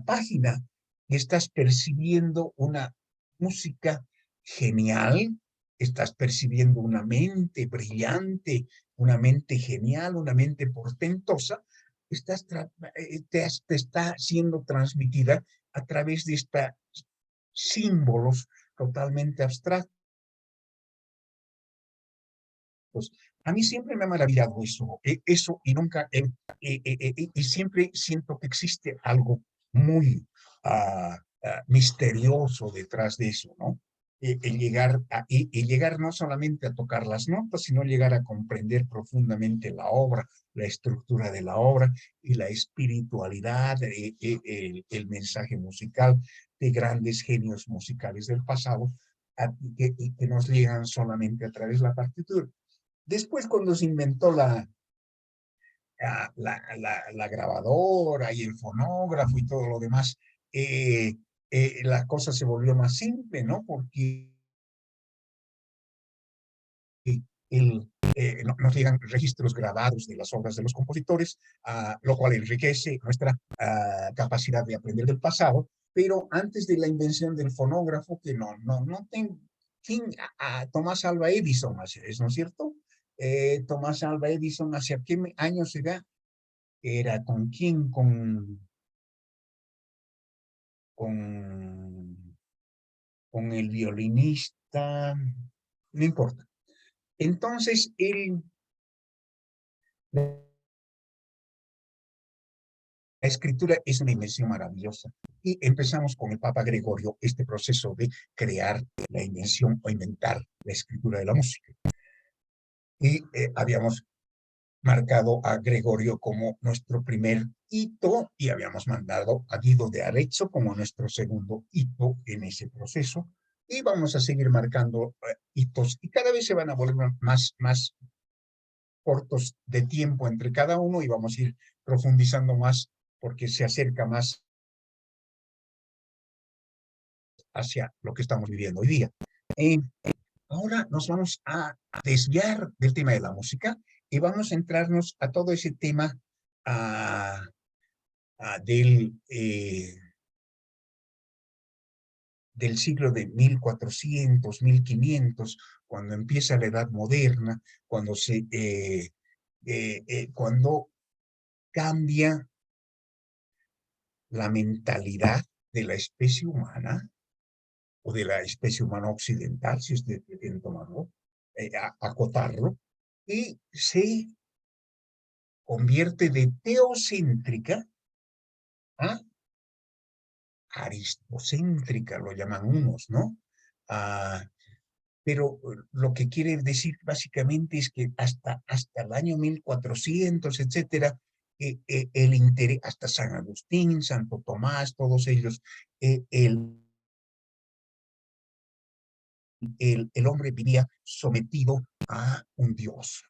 A: página. Y estás percibiendo una música genial, estás percibiendo una mente brillante, una mente genial, una mente portentosa, te está siendo transmitida a través de estos símbolos totalmente abstractos. A mí siempre me ha maravillado eso y nunca, y siempre siento que existe algo muy misterioso detrás de eso, ¿no? Y llegar no solamente a tocar las notas, sino llegar a comprender profundamente la obra, la estructura de la obra y la espiritualidad, el mensaje musical de grandes genios musicales del pasado, que nos llegan solamente a través de la partitura. Después, cuando se inventó la grabadora y el fonógrafo y todo lo demás, la cosa se volvió más simple, ¿no? Porque nos llegan registros grabados de las obras de los compositores, lo cual enriquece nuestra capacidad de aprender del pasado, pero antes de la invención del fonógrafo, que no tengo, Tomás Alva Edison, ¿no es cierto? Tomás Alva Edison, ¿hacia qué años era? ¿Con quién? Con, con el violinista, no importa. Entonces, la escritura es una invención maravillosa. Y empezamos con el Papa Gregorio este proceso de crear la invención o inventar la escritura de la música. Y habíamos marcado a Gregorio como nuestro primer hito y habíamos mandado a Guido de Arezzo como nuestro segundo hito en ese proceso. Y vamos a seguir marcando hitos y cada vez se van a volver más cortos de tiempo entre cada uno y vamos a ir profundizando más porque se acerca más hacia lo que estamos viviendo hoy día. Ahora nos vamos a desviar del tema de la música y vamos a entrarnos a todo ese tema del siglo de 1400, 1500, cuando empieza la Edad Moderna, cuando cambia la mentalidad de la especie humana, o de la especie humana occidental, si ustedes quieren tomarlo, acotarlo, y se convierte de teocéntrica a aristocéntrica, lo llaman unos, ¿no? Pero lo que quiere decir básicamente es que hasta el año 1400, etcétera, el interés, hasta San Agustín, Santo Tomás, todos ellos, el hombre vivía sometido a un dios.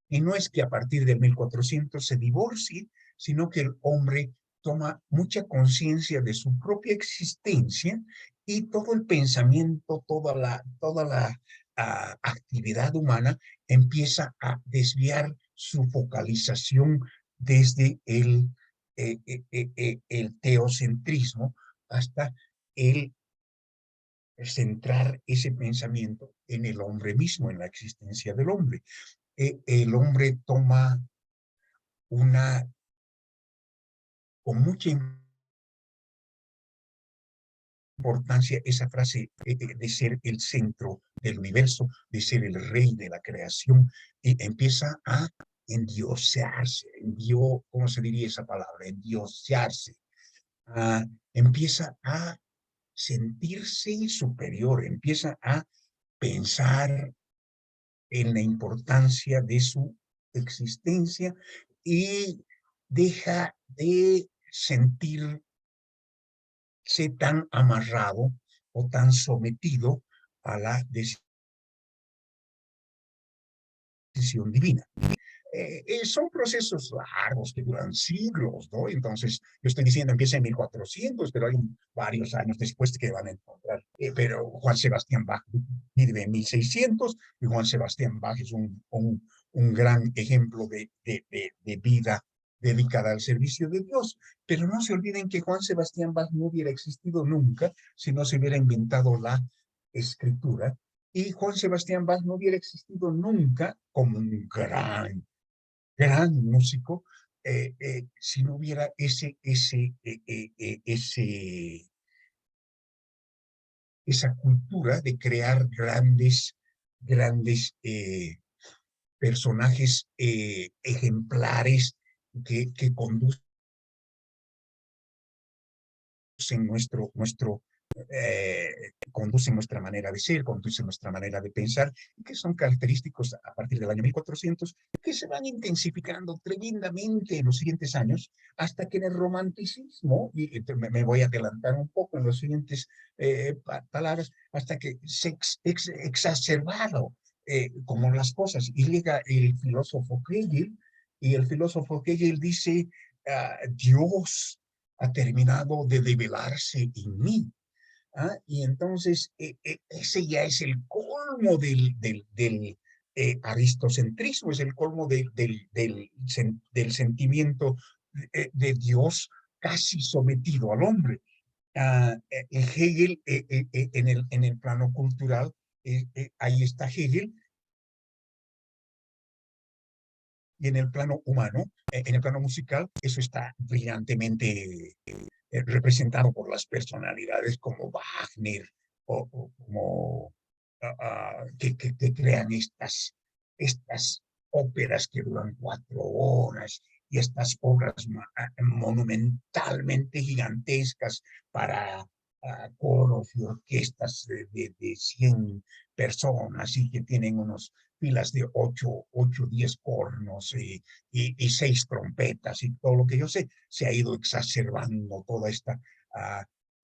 A: Y no es que a partir del 1400 se divorcie, sino que el hombre toma mucha conciencia de su propia existencia y todo el pensamiento, toda la actividad humana empieza a desviar su focalización desde el teocentrismo hasta el centrar ese pensamiento en el hombre mismo, en la existencia del hombre. El hombre toma con mucha importancia esa frase de ser el centro del universo, de ser el rey de la creación, y empieza a endiosarse, ¿cómo se diría esa palabra? Endiosarse. Empieza a sentirse superior, empieza a pensar en la importancia de su existencia y deja de sentirse tan amarrado o tan sometido a la decisión divina. Son procesos largos que duran siglos, ¿no? Entonces, yo estoy diciendo empieza en 1400, pero hay varios años después que van a encontrar. Pero Juan Sebastián Bach vive en 1600 y Juan Sebastián Bach es un gran ejemplo de vida dedicada al servicio de Dios. Pero no se olviden que Juan Sebastián Bach no hubiera existido nunca si no se hubiera inventado la escritura. Y Juan Sebastián Bach no hubiera existido nunca como un gran músico, si no hubiera esa cultura de crear grandes personajes ejemplares que conducen conducen nuestra manera de ser, conducen nuestra manera de pensar, que son característicos a partir del año 1400, que se van intensificando tremendamente en los siguientes años, hasta que en el romanticismo, y me voy a adelantar un poco en los siguientes palabras, hasta que se exacerbado como las cosas, y llega el filósofo Hegel, y el filósofo Hegel dice, Dios ha terminado de develarse en mí. Y entonces ese ya es el colmo del aristocentrismo, es el colmo del sentimiento Dios casi sometido al hombre. Hegel en el plano cultural, ahí está Hegel, y en el plano humano, en el plano musical, eso está brillantemente representado por las personalidades como Wagner o como que crean estas óperas que duran 4 horas y estas obras monumentalmente gigantescas para coros y orquestas de 100 personas y que tienen unos filas de 10 cornos y 6 trompetas y todo lo que yo sé, se ha ido exacerbando toda esta,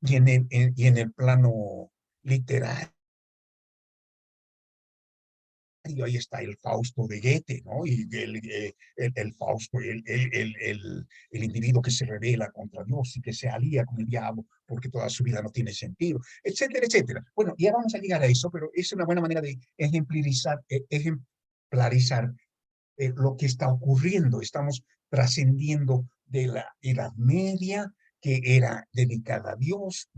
A: y en el plano literario, ahí está el Fausto de Goethe, ¿no? Y el Fausto, el individuo que se rebela contra Dios y que se alía con el diablo porque toda su vida no tiene sentido, etcétera, etcétera. Bueno, ya vamos a llegar a eso, pero es una buena manera de ejemplarizar lo que está ocurriendo. Estamos trascendiendo de la Edad Media, que era dedicada a Dios,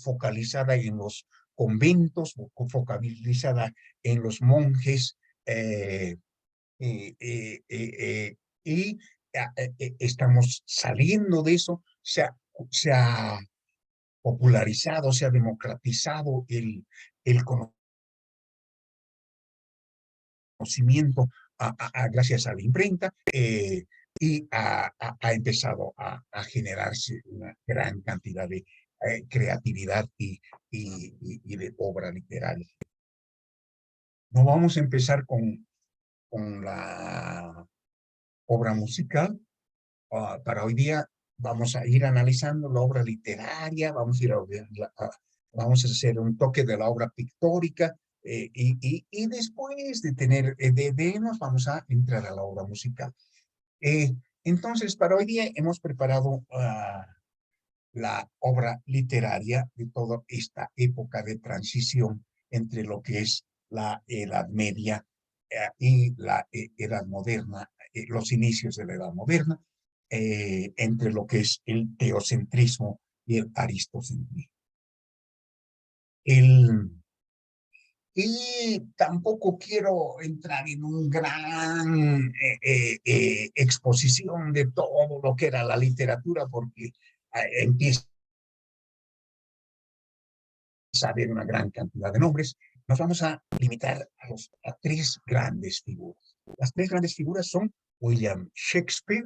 A: focalizada en los conventos, focalizada en los monjes, y estamos saliendo de eso. Se ha popularizado, se ha democratizado el conocimiento gracias a la imprenta, y ha empezado a generarse una gran cantidad de creatividad y de obra literaria. No vamos a empezar con la obra musical. Para hoy día vamos a ir analizando la obra literaria, vamos a hacer un toque de la obra pictórica, y después de vernos vamos a entrar a la obra musical. Entonces, para hoy día hemos preparado la obra literaria de toda esta época de transición entre lo que es la Edad Media y la Edad Moderna, los inicios de la Edad Moderna, entre lo que es el teocentrismo y el aristocentrismo. Y tampoco quiero entrar en un gran exposición de todo lo que era la literatura, porque empieza a haber una gran cantidad de nombres. Nos vamos a limitar a 3 grandes figuras. Las tres grandes figuras son William Shakespeare,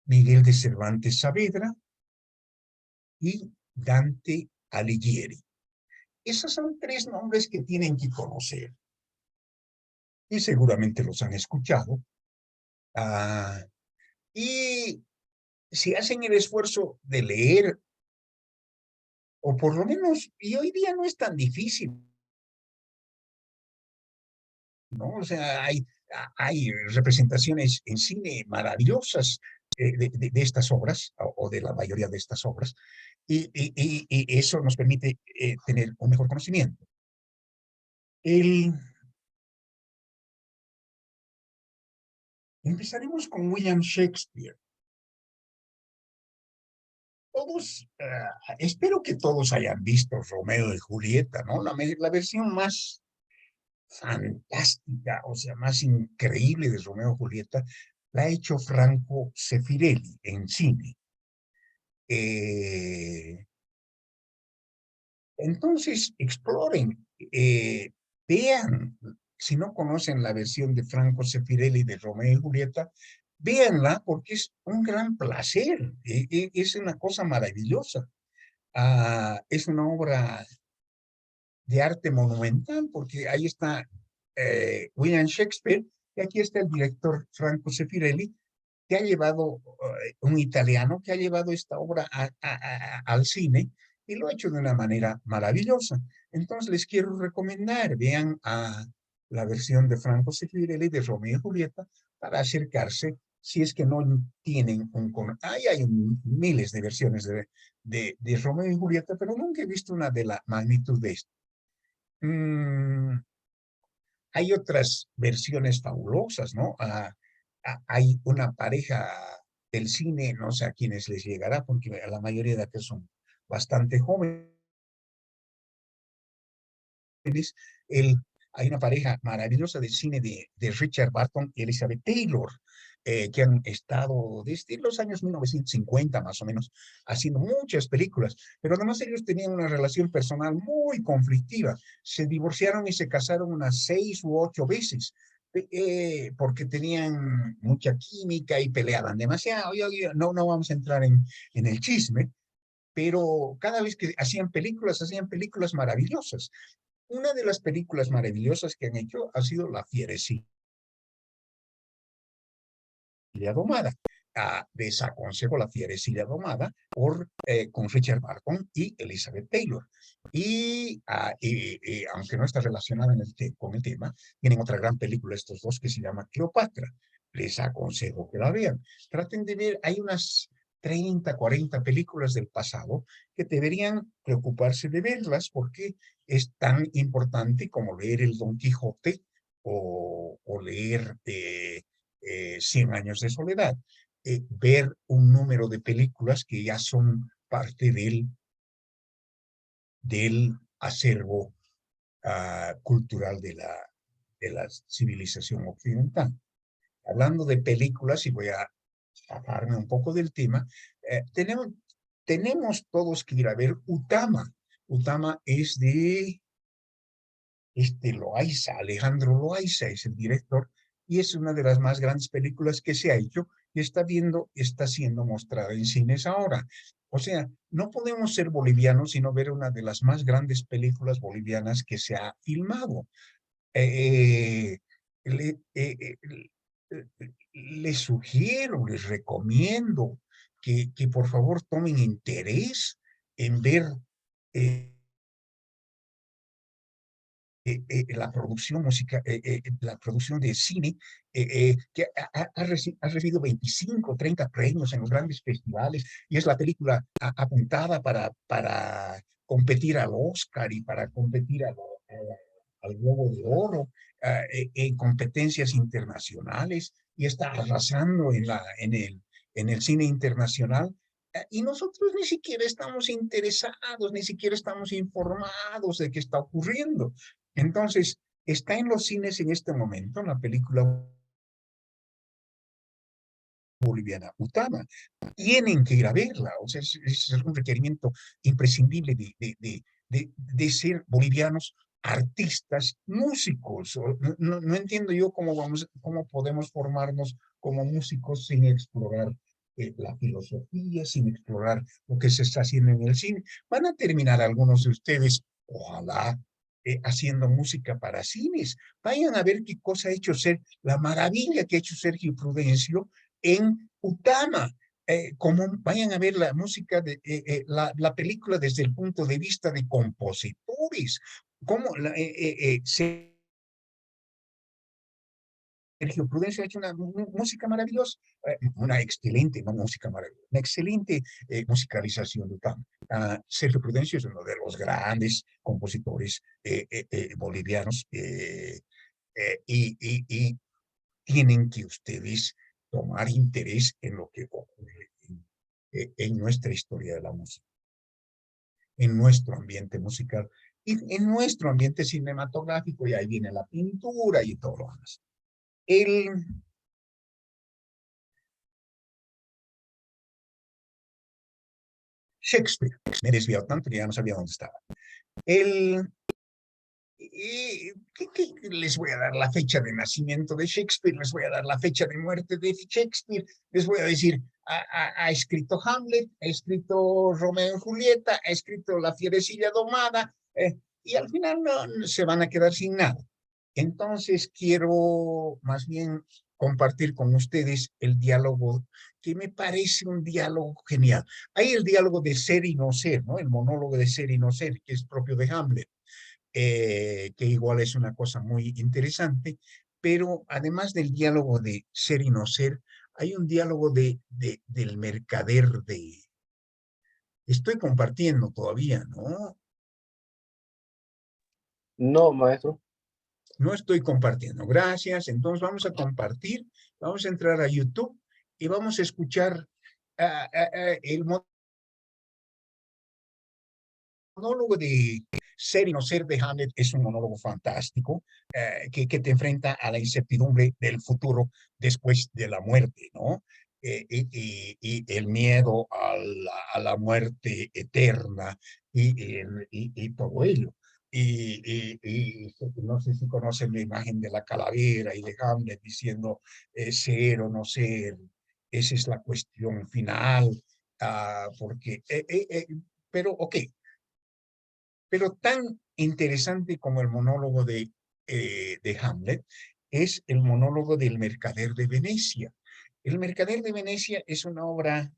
A: Miguel de Cervantes Saavedra y Dante Alighieri. Esos son tres nombres que tienen que conocer. Y seguramente los han escuchado. Y si hacen el esfuerzo de leer, o por lo menos, y hoy día no es tan difícil, ¿no? O sea, hay representaciones en cine maravillosas de estas obras, o de la mayoría de estas obras, y eso nos permite tener un mejor conocimiento. Empezaremos con William Shakespeare. Todos, espero que todos hayan visto Romeo y Julieta, ¿no? La versión más fantástica, o sea, más increíble de Romeo y Julieta, la ha hecho Franco Sefirelli en cine. Entonces, exploren, vean, si no conocen la versión de Franco Sefirelli de Romeo y Julieta, véanla porque es un gran placer, es una cosa maravillosa. Es una obra de arte monumental, porque ahí está William Shakespeare, y aquí está el director Franco Sefirelli, que ha llevado, un italiano, que ha llevado esta obra al cine, y lo ha hecho de una manera maravillosa. Entonces les quiero recomendar, vean la versión de Franco Sefirelli de Romeo y Julieta, para acercarse, si es que no tienen hay miles de versiones de Romeo y Julieta, pero nunca he visto una de la magnitud de esta. Hay otras versiones fabulosas, ¿no? Hay una pareja del cine, no sé a quiénes les llegará, porque a la mayoría de acá son bastante jóvenes. Hay una pareja maravillosa de cine de Richard Burton y Elizabeth Taylor, que han estado desde los años 1950 más o menos, haciendo muchas películas, pero además ellos tenían una relación personal muy conflictiva. Se divorciaron y se casaron unas 6 u 8 veces, porque tenían mucha química y peleaban demasiado. No vamos a entrar en el chisme, pero cada vez que hacían películas maravillosas. Una de las películas maravillosas que han hecho ha sido La Fierecilla Domada. Desaconsejo La Fierecilla Domada con Richard Burton y Elizabeth Taylor. Y aunque no está relacionada con el tema, tienen otra gran película estos dos que se llama Cleopatra. Les aconsejo que la vean. Traten de ver, hay unas 30, 40 películas del pasado que deberían preocuparse de verlas, porque es tan importante como leer el Don Quijote o leer 100 años de soledad. Ver un número de películas que ya son parte del acervo cultural de la civilización occidental. Hablando de películas, y voy a zafarme un poco del tema, tenemos todos que ir a ver Utama. Utama es de Loaiza, Alejandro Loaiza es el director, y es una de las más grandes películas que se ha hecho y está siendo mostrada en cines ahora. O sea, no podemos ser bolivianos sino ver una de las más grandes películas bolivianas que se ha filmado. Les sugiero, les recomiendo que por favor tomen interés en ver la producción musical, la producción de cine, que ha recibido 25, 30 premios en los grandes festivales, y es la película apuntada para competir al Oscar y para competir al Globo de Oro, en competencias internacionales, y está arrasando en el cine internacional. Y nosotros ni siquiera estamos interesados, ni siquiera estamos informados de qué está ocurriendo. Entonces, está en los cines en este momento la película boliviana Utama. Tienen que ir a verla, o sea, es un requerimiento imprescindible de ser bolivianos artistas músicos. No entiendo yo cómo podemos formarnos como músicos sin explorar la filosofía, sin explorar lo que se está haciendo en el cine. Van a terminar algunos de ustedes, ojalá, haciendo música para cines. Vayan a ver qué cosa ha hecho la maravilla que ha hecho Sergio Prudencio en Utama. Vayan a ver la música, la película desde el punto de vista de compositores. Sergio Prudencio ha hecho una música maravillosa, una excelente, no música maravillosa, una excelente musicalización de Utama. Sergio Prudencio es uno de los grandes compositores bolivianos y tienen que ustedes tomar interés en lo que ocurre en nuestra historia de la música, en nuestro ambiente musical y en nuestro ambiente cinematográfico, y ahí viene la pintura y todo lo demás. Shakespeare, me he desviado tanto que ya no sabía dónde estaba. Les voy a dar la fecha de nacimiento de Shakespeare, les voy a dar la fecha de muerte de Shakespeare, les voy a decir, ha escrito Hamlet, ha escrito Romeo y Julieta, ha escrito La fierecilla domada, y al final no, se van a quedar sin nada. Entonces quiero más bien compartir con ustedes el diálogo, que me parece un diálogo genial. Hay el diálogo de ser y no ser, ¿no? El monólogo de ser y no ser, que es propio de Hamlet. Que igual es una cosa muy interesante, pero además del diálogo de ser y no ser, hay un diálogo del mercader de... Estoy compartiendo todavía, ¿no?
D: No, maestro.
A: No estoy compartiendo. Gracias. Entonces vamos a compartir, vamos a entrar a YouTube y vamos a escuchar el monólogo de ser y no ser de Hamlet. Es un monólogo fantástico que te enfrenta a la incertidumbre del futuro después de la muerte, ¿no? Y el miedo a la muerte eterna y todo ello. Y no sé si conocen la imagen de la calavera y de Hamlet diciendo ser o no ser. Esa es la cuestión final, pero ok, pero tan interesante como el monólogo de Hamlet es el monólogo del Mercader de Venecia. El Mercader de Venecia es una obra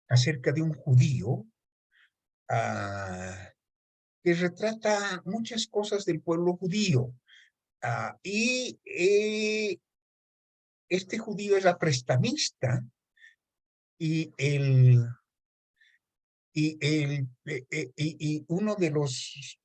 A: acerca de un judío que retrata muchas cosas del pueblo judío. Este judío era prestamista y uno de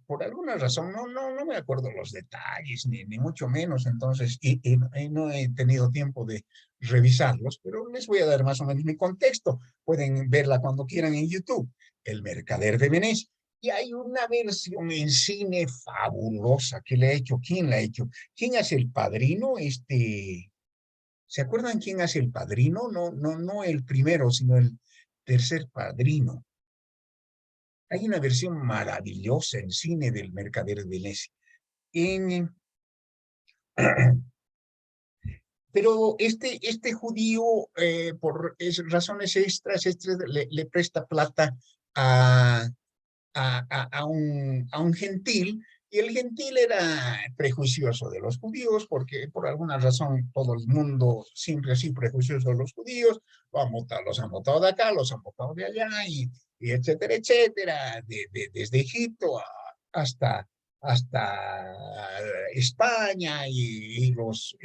A: por alguna razón, no me acuerdo los detalles, ni mucho menos, entonces, y no he tenido tiempo de revisarlos, pero les voy a dar más o menos mi contexto. Pueden verla cuando quieran en YouTube, El Mercader de Venecia. Y hay una versión en cine fabulosa que le ha hecho. ¿Quién la ha hecho? ¿Quién hace el padrino? ¿Se acuerdan quién hace el padrino? No el primero, sino el tercer padrino. Hay una versión maravillosa en cine del Mercader de Venecia. Pero este judío, por razones extras, le presta plata a un gentil, y el gentil era prejuicioso de los judíos, porque por alguna razón todo el mundo siempre ha sido prejuicioso de los judíos, los han votado de acá, los han votado de allá, y etcétera, etcétera, desde Egipto hasta España y los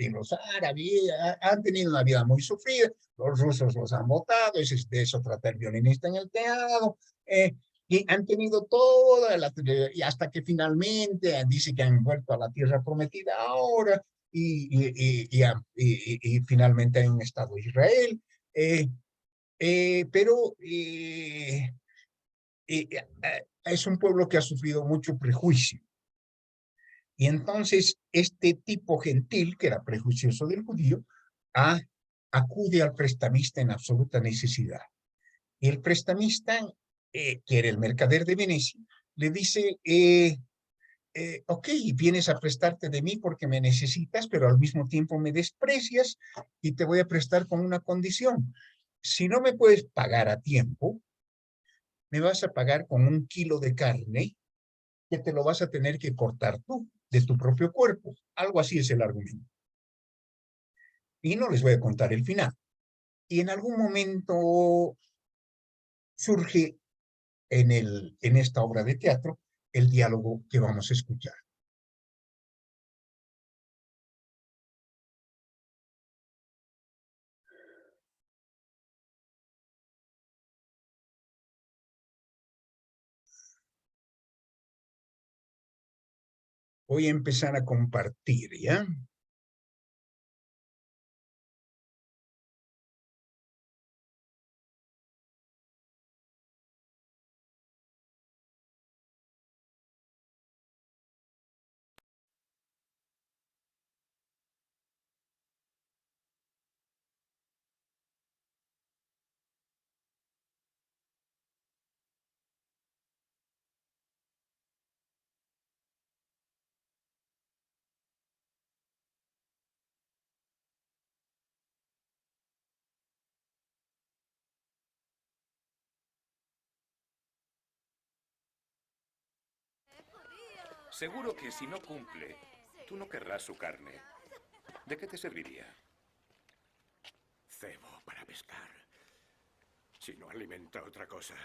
A: árabes han tenido una vida muy sufrida, los rusos los han votado, de eso trata el violinista en el teatro, y han tenido toda y hasta que finalmente dice que han vuelto a la tierra prometida ahora y finalmente hay un Estado de Israel, pero es un pueblo que ha sufrido mucho prejuicio. Y entonces este tipo gentil, que era prejuicioso del judío, acude al prestamista en absoluta necesidad. Y el prestamista, que era el Mercader de Venecia, le dice, ok, vienes a prestarte de mí porque me necesitas, pero al mismo tiempo me desprecias y te voy a prestar con una condición. Si no me puedes pagar a tiempo, me vas a pagar con 1 kilo de carne que te lo vas a tener que cortar tú, de tu propio cuerpo. Algo así es el argumento. Y no les voy a contar el final. Y en algún momento surge en esta obra de teatro el diálogo que vamos a escuchar. Voy a empezar a compartir, ¿ya?
D: Seguro que si no cumple, tú no querrás su carne. ¿De qué te serviría?
E: Cebo para pescar. Si no alimenta otra cosa,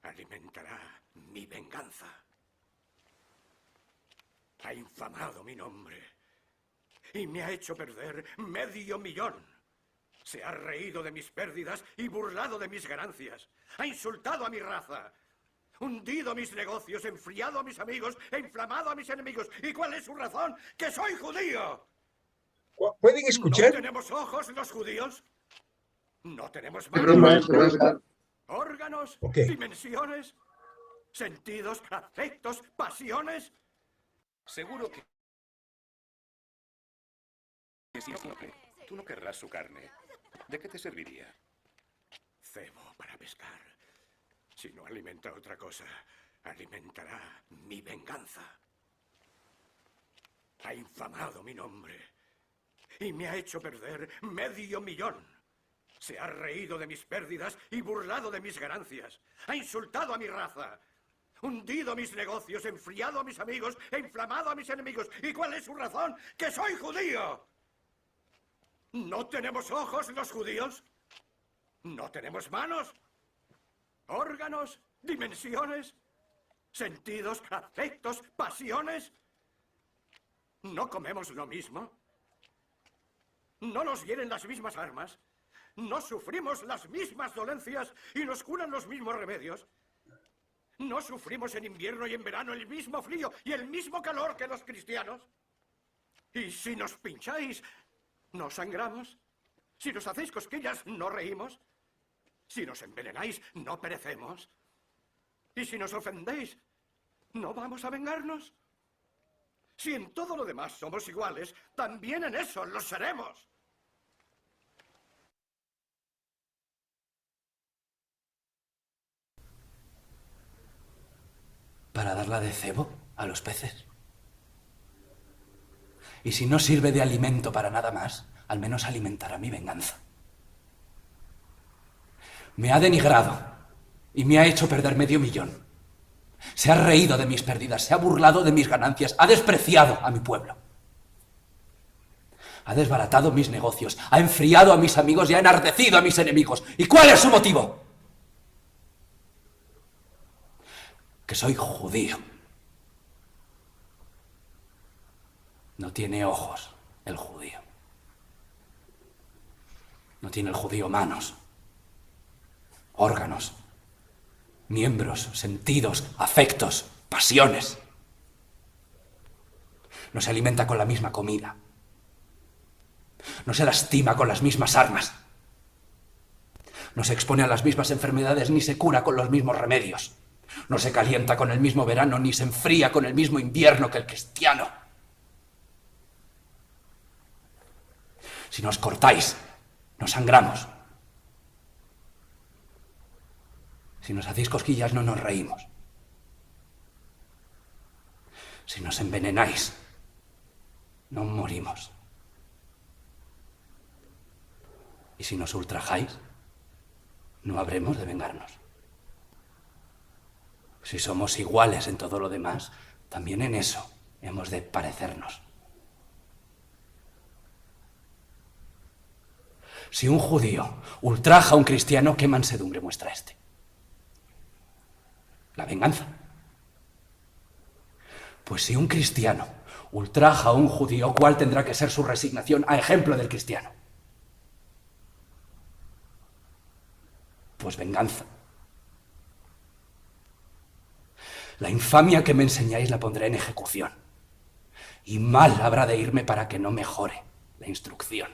E: alimentará mi venganza. Ha infamado mi nombre y me ha hecho perder $500,000. Se ha reído de mis pérdidas y burlado de mis ganancias. Ha insultado a mi raza. Hundido mis negocios, enfriado a mis amigos e inflamado a mis enemigos. ¿Y cuál es su razón? ¡Que soy judío!
A: ¿Pueden escuchar?
E: ¿No tenemos ojos los judíos? ¿No tenemos
B: Perdón,
E: manos?
B: maestro.
E: ¿Órganos?
A: Ok.
E: ¿Dimensiones? ¿Sentidos? ¿Afectos? ¿Pasiones?
D: Seguro que si no cumple, tú no querrás su carne. ¿De qué te serviría?
E: Cebo para pescar. Si no alimenta otra cosa, alimentará mi venganza. Ha infamado mi nombre y me ha hecho perder $500,000. Se ha reído de mis pérdidas y burlado de mis ganancias. Ha insultado a mi raza. Hundido mis negocios, enfriado a mis amigos e inflamado a mis enemigos. ¿Y cuál es su razón? ¡Que soy judío! ¿No tenemos ojos los judíos? ¿No tenemos manos? ¿Órganos? ¿Dimensiones? ¿Sentidos? ¿Afectos? ¿Pasiones? ¿No comemos lo mismo? ¿No nos hieren las mismas armas? ¿No sufrimos las mismas dolencias y nos curan los mismos remedios? ¿No sufrimos en invierno y en verano el mismo frío y el mismo calor que los cristianos? ¿Y si nos pincháis, no sangramos? ¿Si nos hacéis cosquillas, no reímos? ¿Si nos envenenáis, no perecemos? ¿Y si nos ofendéis, no vamos a vengarnos? Si en todo lo demás somos iguales, también en eso lo seremos.
F: Para darla de cebo a los peces. Y si no sirve de alimento para nada más, al menos alimentará mi venganza. Me ha denigrado y me ha hecho perder $500,000. Se ha reído de mis pérdidas, se ha burlado de mis ganancias, ha despreciado a mi pueblo. Ha desbaratado mis negocios, ha enfriado a mis amigos y ha enardecido a mis enemigos. ¿Y cuál es su motivo? Que soy judío. No tiene ojos el judío. No tiene el judío manos, órganos, miembros, sentidos, afectos, pasiones. No se alimenta con la misma comida. No se lastima con las mismas armas. No se expone a las mismas enfermedades ni se cura con los mismos remedios. No se calienta con el mismo verano ni se enfría con el mismo invierno que el cristiano. Si nos cortáis, nos sangramos. Si nos hacéis cosquillas, no nos reímos. Si nos envenenáis, no morimos. Y si nos ultrajáis, no habremos de vengarnos. Si somos iguales en todo lo demás, también en eso hemos de parecernos. Si un judío ultraja a un cristiano, ¿qué mansedumbre muestra este? La venganza. Pues si un cristiano ultraja a un judío, ¿cuál tendrá que ser su resignación a ejemplo del cristiano? Pues venganza. La infamia que me enseñáis la pondré en ejecución. Y mal habrá de irme para que no mejore la instrucción.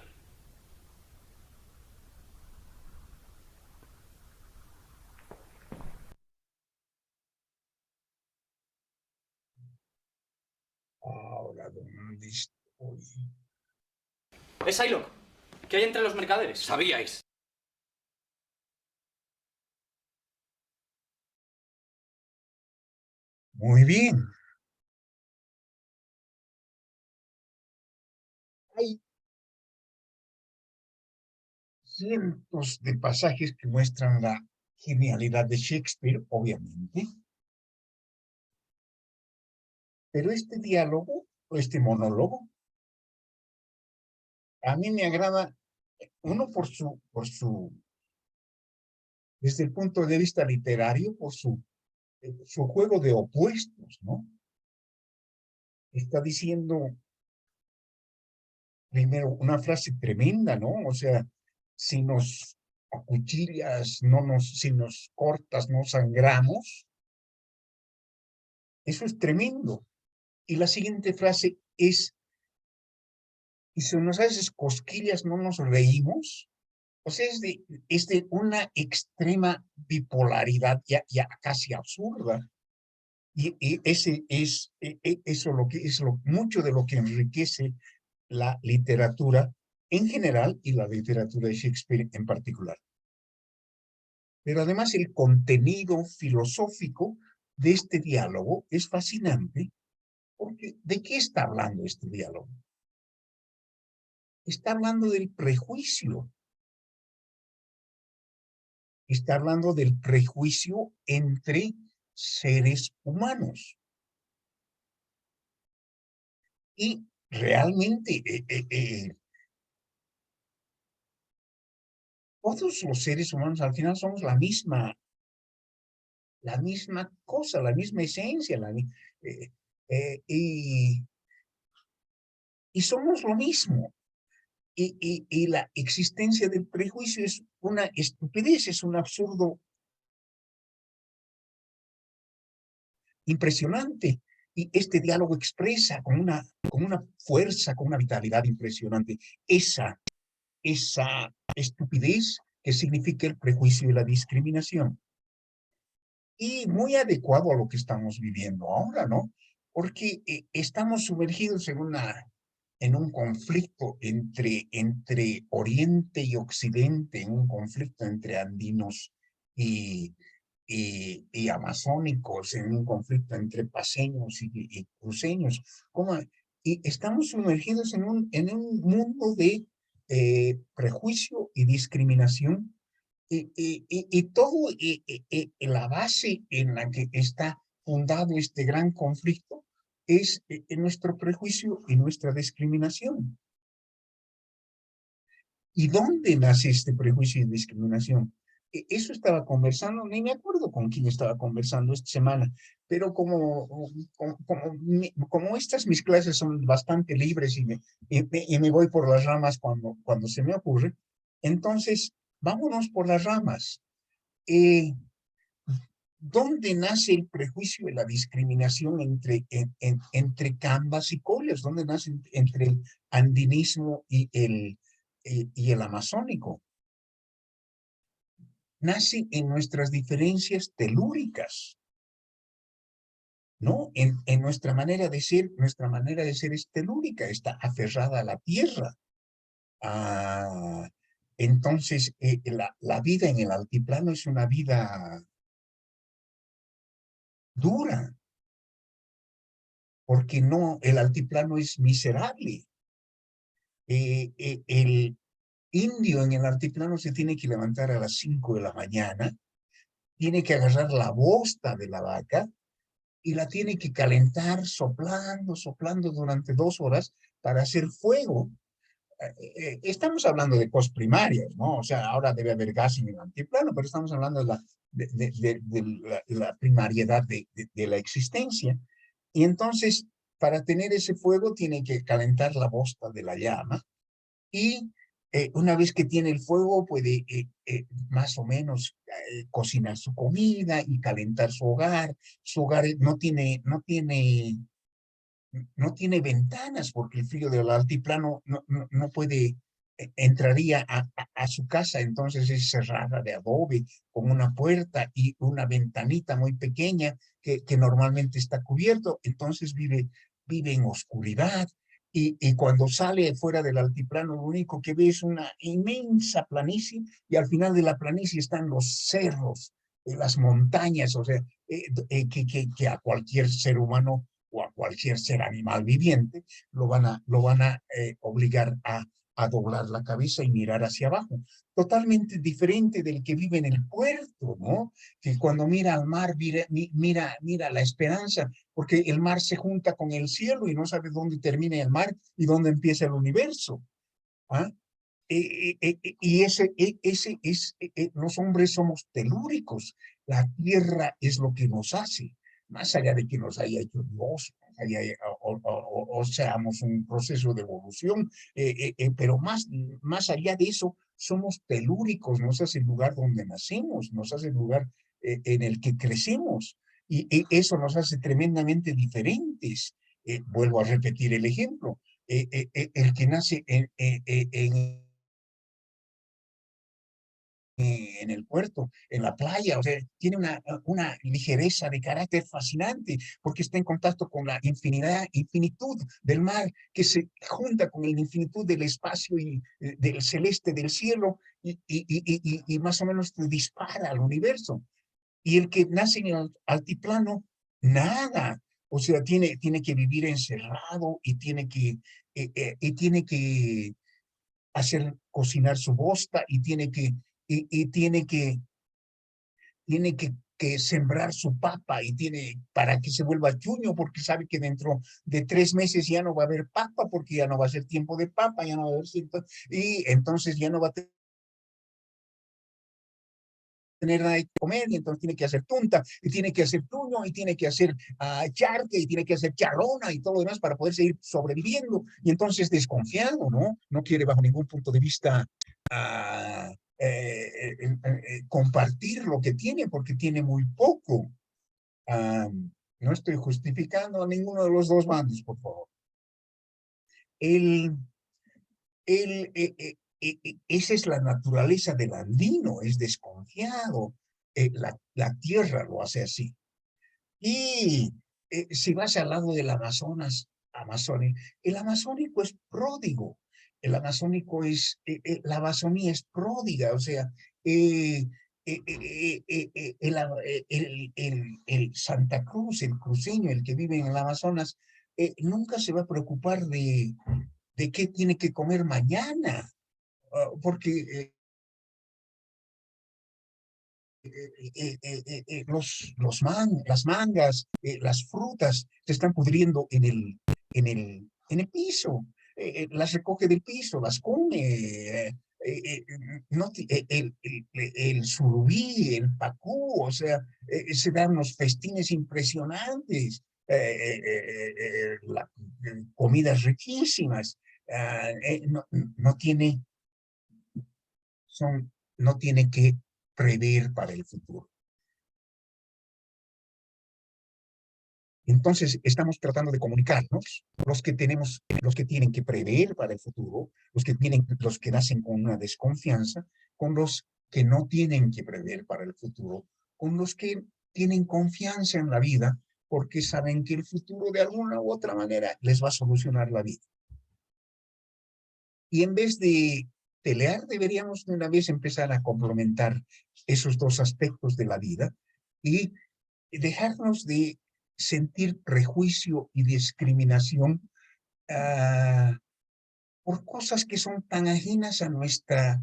A: Ahora, ¿dónde estoy?
G: Es Psylocke. ¿Qué hay entre los mercaderes?
D: Sabíais.
A: Muy bien. Hay cientos de pasajes que muestran la genialidad de Shakespeare, obviamente. Pero este diálogo, o este monólogo, a mí me agrada, uno desde el punto de vista literario, por su juego de opuestos, ¿no? Está diciendo primero una frase tremenda, ¿no? O sea, si nos acuchillas, si nos cortas, no sangramos. Eso es tremendo. Y la siguiente frase es, y si nos haces cosquillas, no nos reímos. O sea, es de una extrema bipolaridad ya casi absurda. Y ese es eso mucho de lo que enriquece la literatura en general y la literatura de Shakespeare en particular. Pero además el contenido filosófico de este diálogo es fascinante, porque ¿de qué está hablando este diálogo? Está hablando del prejuicio. Está hablando del prejuicio entre seres humanos. Y realmente todos los seres humanos al final somos la misma cosa, la misma esencia, y somos lo mismo. Y la existencia del prejuicio es una estupidez, es un absurdo impresionante. Y este diálogo expresa con una fuerza, con una vitalidad impresionante esa estupidez que significa el prejuicio y la discriminación. Y muy adecuado a lo que estamos viviendo ahora, ¿no? Porque estamos sumergidos en un conflicto entre Oriente y Occidente, en un conflicto entre andinos y amazónicos, en un conflicto entre paseños y cruceños. Y estamos sumergidos en un mundo de prejuicio y discriminación, y todo la base en la que está fundado este gran conflicto es nuestro prejuicio y nuestra discriminación. ¿Y dónde nace este prejuicio y discriminación? Eso estaba conversando, ni me acuerdo con quién estaba conversando esta semana, pero como mis clases son bastante libres y me voy por las ramas cuando se me ocurre, entonces vámonos por las ramas. ¿Dónde nace el prejuicio y la discriminación entre cambas y coles? ¿Dónde nace entre el andinismo y el amazónico? Nace en nuestras diferencias telúricas, ¿no? En nuestra manera de ser es telúrica, está aferrada a la tierra. Entonces, la vida en el altiplano es una vida dura, porque no, el altiplano es miserable. El indio en el altiplano se tiene que levantar a las 5 de la mañana, tiene que agarrar la bosta de la vaca y la tiene que calentar soplando durante 2 horas para hacer fuego. Estamos hablando de cosas primarias, ¿no? O sea, ahora debe haber gas en el altiplano, pero estamos hablando de la primariedad de la existencia. Y entonces, para tener ese fuego, tiene que calentar la bosta de la llama y una vez que tiene el fuego, puede más o menos cocinar su comida y calentar su hogar. Su hogar no tiene ventanas porque el frío del altiplano no puede, entraría a su casa, entonces es cerrada de adobe con una puerta y una ventanita muy pequeña que normalmente está cubierto, entonces vive en oscuridad. Y cuando sale fuera del altiplano, lo único que ve es una inmensa planicie y al final de la planicie están los cerros, las montañas, o sea, que a cualquier ser humano o a cualquier ser animal viviente, lo van a obligar a doblar la cabeza y mirar hacia abajo. Totalmente diferente del que vive en el puerto, ¿no? Que cuando mira al mar, mira la esperanza, porque el mar se junta con el cielo y no sabe dónde termina el mar y dónde empieza el universo. ¿Ah? Y los hombres somos telúricos. La tierra es lo que nos hace, más allá de que nos haya hecho Dios, o seamos un proceso de evolución, pero más allá de eso, somos telúricos, nos hace el lugar donde nacemos, nos hace el lugar en el que crecemos, y eso nos hace tremendamente diferentes. Vuelvo a repetir el ejemplo. El que nace en el puerto, en la playa, o sea, tiene una ligereza de carácter fascinante, porque está en contacto con la infinitud del mar, que se junta con la infinitud del espacio y del celeste del cielo, y más o menos dispara al universo. Y el que nace en el altiplano, nada. O sea, tiene que vivir encerrado y tiene que hacer cocinar su bosta y tiene que sembrar su papa y para que se vuelva chuño, porque sabe que dentro de 3 meses ya no va a haber papa, porque ya no va a ser tiempo de papa, ya no va a haber tiempo, y entonces ya no va a tener nada de comer, y entonces tiene que hacer tunta, y tiene que hacer tuño, y tiene que hacer charque, y tiene que hacer charrona, y todo lo demás para poder seguir sobreviviendo, y entonces desconfiado, ¿no? No quiere bajo ningún punto de vista compartir lo que tiene, porque tiene muy poco. No estoy justificando a ninguno de los dos bandos, por favor. Esa es la naturaleza del andino, es desconfiado. La tierra lo hace así. Y si vas al lado del Amazonas, el amazónico es pródigo. El amazónico la Amazonía es pródiga, o sea, el Santa Cruz, el cruceño, el que vive en el Amazonas, nunca se va a preocupar de qué tiene que comer mañana, porque las mangas, las frutas se están pudriendo en el piso. Las recoge del piso, las come. El surubí, el pacú, o sea, se dan unos festines impresionantes, comidas riquísimas. No tiene que prever para el futuro. Entonces, estamos tratando de comunicarnos, los que tienen que prever para el futuro, los que nacen con una desconfianza, con los que no tienen que prever para el futuro, con los que tienen confianza en la vida, porque saben que el futuro de alguna u otra manera les va a solucionar la vida. Y en vez de pelear, deberíamos de una vez empezar a complementar esos dos aspectos de la vida y dejarnos de sentir prejuicio y discriminación por cosas que son tan ajenas a nuestra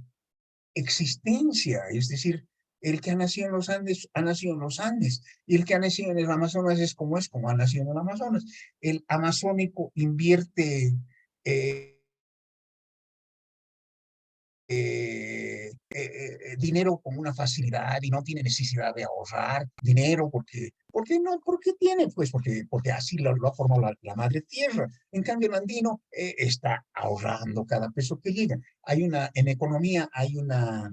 A: existencia. Es decir, el que ha nacido en los Andes, ha nacido en los Andes, y el que ha nacido en el Amazonas es, como ha nacido en el Amazonas. El amazónico invierte dinero con una facilidad y no tiene necesidad de ahorrar dinero porque no, porque tiene, pues porque así lo ha formado la madre tierra. En cambio, el andino está ahorrando cada peso que llega. En economía hay una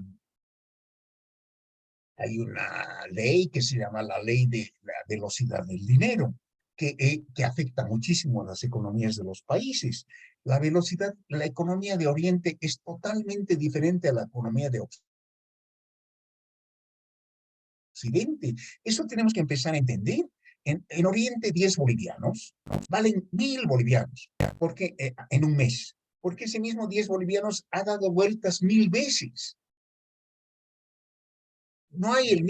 A: ley que se llama la ley de la velocidad del dinero, que afecta muchísimo a las economías de los países. La economía de Oriente es totalmente diferente a la economía de Occidente. Eso tenemos que empezar a entender. En Oriente, 10 bolivianos valen 1000 bolivianos porque, en un mes, porque ese mismo 10 bolivianos ha dado vueltas 1000 veces. No hay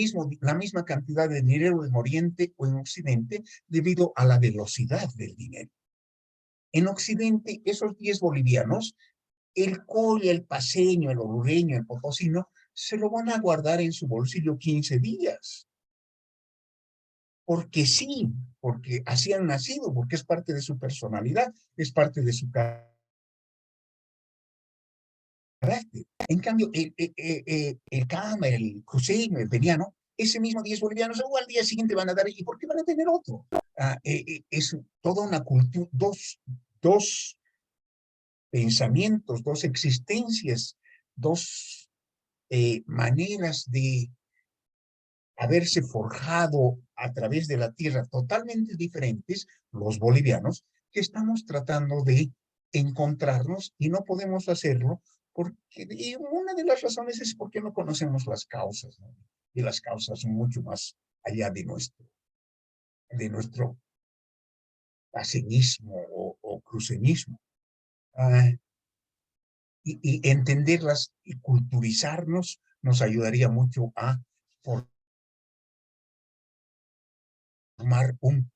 A: la misma cantidad de dinero en Oriente o en Occidente debido a la velocidad del dinero. En Occidente, esos 10 bolivianos, el colla, el paceño, el orureño, el potosino, se lo van a guardar en su bolsillo 15 días. Porque sí, porque así han nacido, porque es parte de su personalidad, es parte de su carácter. En cambio, el cama, el cruceño, el veniano, ese mismo 10 bolivianos, o al día siguiente van a dar, ¿y por qué van a tener otro? Es toda una cultura, dos pensamientos, dos existencias, dos maneras de haberse forjado a través de la tierra totalmente diferentes, los bolivianos, que estamos tratando de encontrarnos y no podemos hacerlo porque, y una de las razones es porque no conocemos las causas, ¿no? Y las causas son mucho más allá de nuestro paseñismo o cruceñismo. Y entenderlas y culturizarnos nos ayudaría mucho a formar un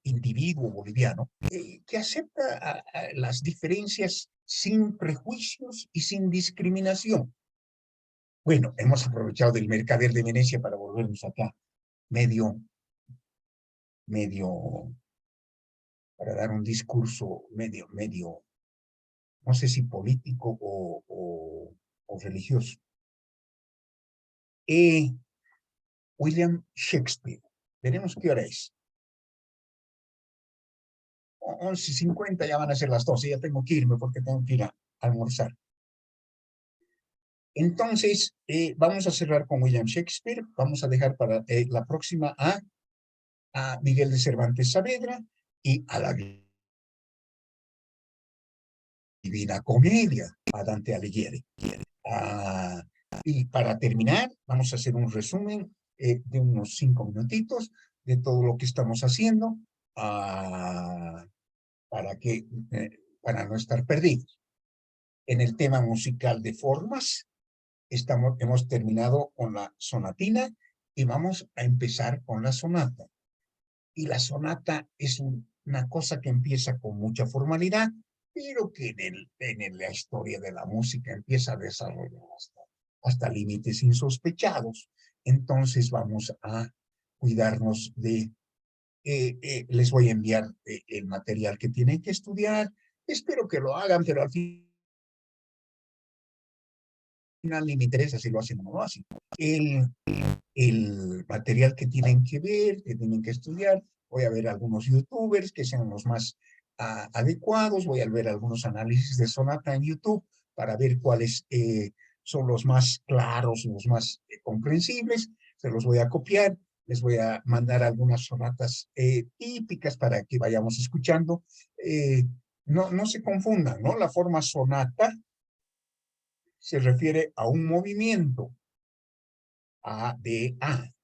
A: individuo boliviano que acepta las diferencias sin prejuicios y sin discriminación. Bueno, hemos aprovechado del Mercader de Venecia para volvernos acá medio, para dar un discurso medio, no sé si político o religioso. William Shakespeare. Veremos qué hora es. 11:50, ya van a ser las 12, ya tengo que irme porque tengo que ir a almorzar. Entonces, vamos a cerrar con William Shakespeare, vamos a dejar para la próxima a Miguel de Cervantes Saavedra y a la Divina Comedia, a Dante Alighieri. Y para terminar, vamos a hacer un resumen de unos 5 minutitos de todo lo que estamos haciendo para no estar perdidos. En el tema musical de formas, hemos terminado con la sonatina y vamos a empezar con la sonata. Y la sonata es una cosa que empieza con mucha formalidad, pero que en la historia de la música empieza a desarrollar hasta límites insospechados. Entonces vamos a cuidarnos de... les voy a enviar el material que tienen que estudiar. Espero que lo hagan, pero al final ni me interesa si lo hacen o no lo hacen. El material que tienen que ver, que tienen que estudiar, voy a ver algunos youtubers que sean los más adecuados, voy a ver algunos análisis de sonata en YouTube para ver cuáles son los más claros, los más comprensibles, se los voy a copiar, les voy a mandar algunas sonatas típicas para que vayamos escuchando. No se confundan, ¿no? La forma sonata se refiere a un movimiento A, D, A,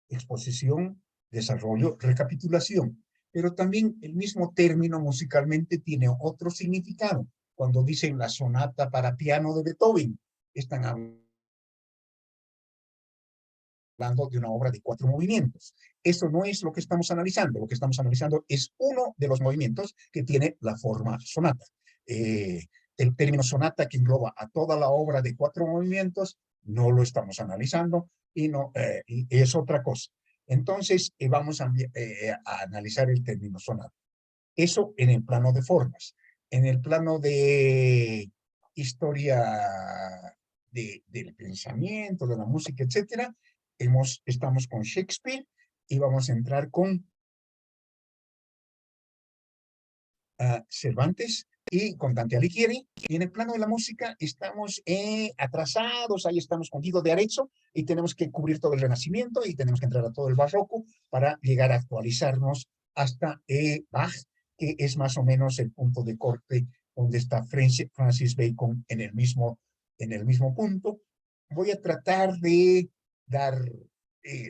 A: exposición, desarrollo, recapitulación. Pero también el mismo término musicalmente tiene otro significado. Cuando dicen la sonata para piano de Beethoven, están hablando de una obra de 4 movimientos. Eso no es lo que estamos analizando. Lo que estamos analizando es uno de los movimientos que tiene la forma sonata. El término sonata, que engloba a toda la obra de 4 movimientos, no lo estamos analizando y es otra cosa. Entonces, vamos a analizar el término sonata. Eso en el plano de formas. En el plano de historia del pensamiento, de la música, etcétera, estamos con Shakespeare y vamos a entrar con Cervantes y con Dante Alighieri. Y en el plano de la música estamos atrasados, ahí estamos con Guido de Arezzo y tenemos que cubrir todo el Renacimiento y tenemos que entrar a todo el Barroco para llegar a actualizarnos hasta Bach, que es más o menos el punto de corte donde está Francis Bacon en el mismo punto. Voy a tratar de dar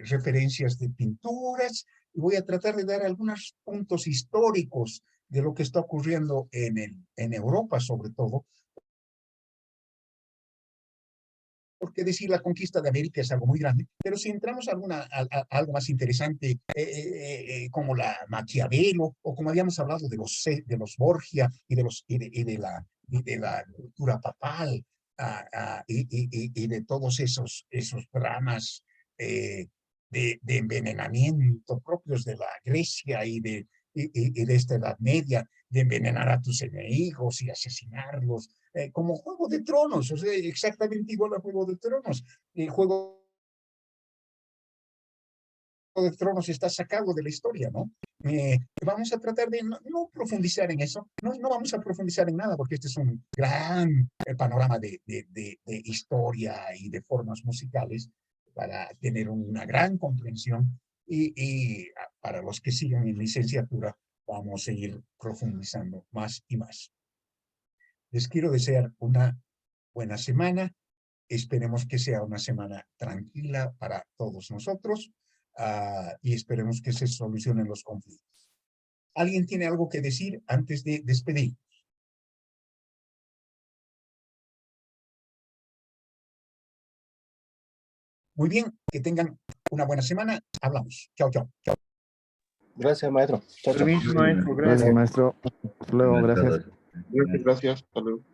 A: referencias de pinturas y voy a tratar de dar algunos puntos históricos de lo que está ocurriendo en Europa, sobre todo. Porque decir la conquista de América es algo muy grande, pero si entramos a algo más interesante, como la Maquiavelo, o como habíamos hablado de los Borgia y de la cultura papal, y de todos esos dramas de envenenamiento propios de la Grecia y de esta Edad Media, de envenenar a tus enemigos y asesinarlos, como Juego de Tronos, o sea, exactamente igual a Juego de Tronos. El Juego de Tronos está sacado de la historia, ¿no? Vamos a tratar de no profundizar en eso, no vamos a profundizar en nada, porque este es un gran panorama de historia y de formas musicales para tener una gran comprensión y para los que sigan en licenciatura vamos a seguir profundizando más y más. Les quiero desear una buena semana. Esperemos que sea una semana tranquila para todos nosotros y esperemos que se solucionen los conflictos. ¿Alguien tiene algo que decir antes de despedir? Muy bien, que tengan una buena semana. Hablamos. Chao, chao. Chao.
C: Gracias, maestro. Chao, chao.
H: Permiso, maestro,
B: Gracias,
H: gracias.
B: maestro. Hasta luego, gracias.
C: Gracias. Hasta luego.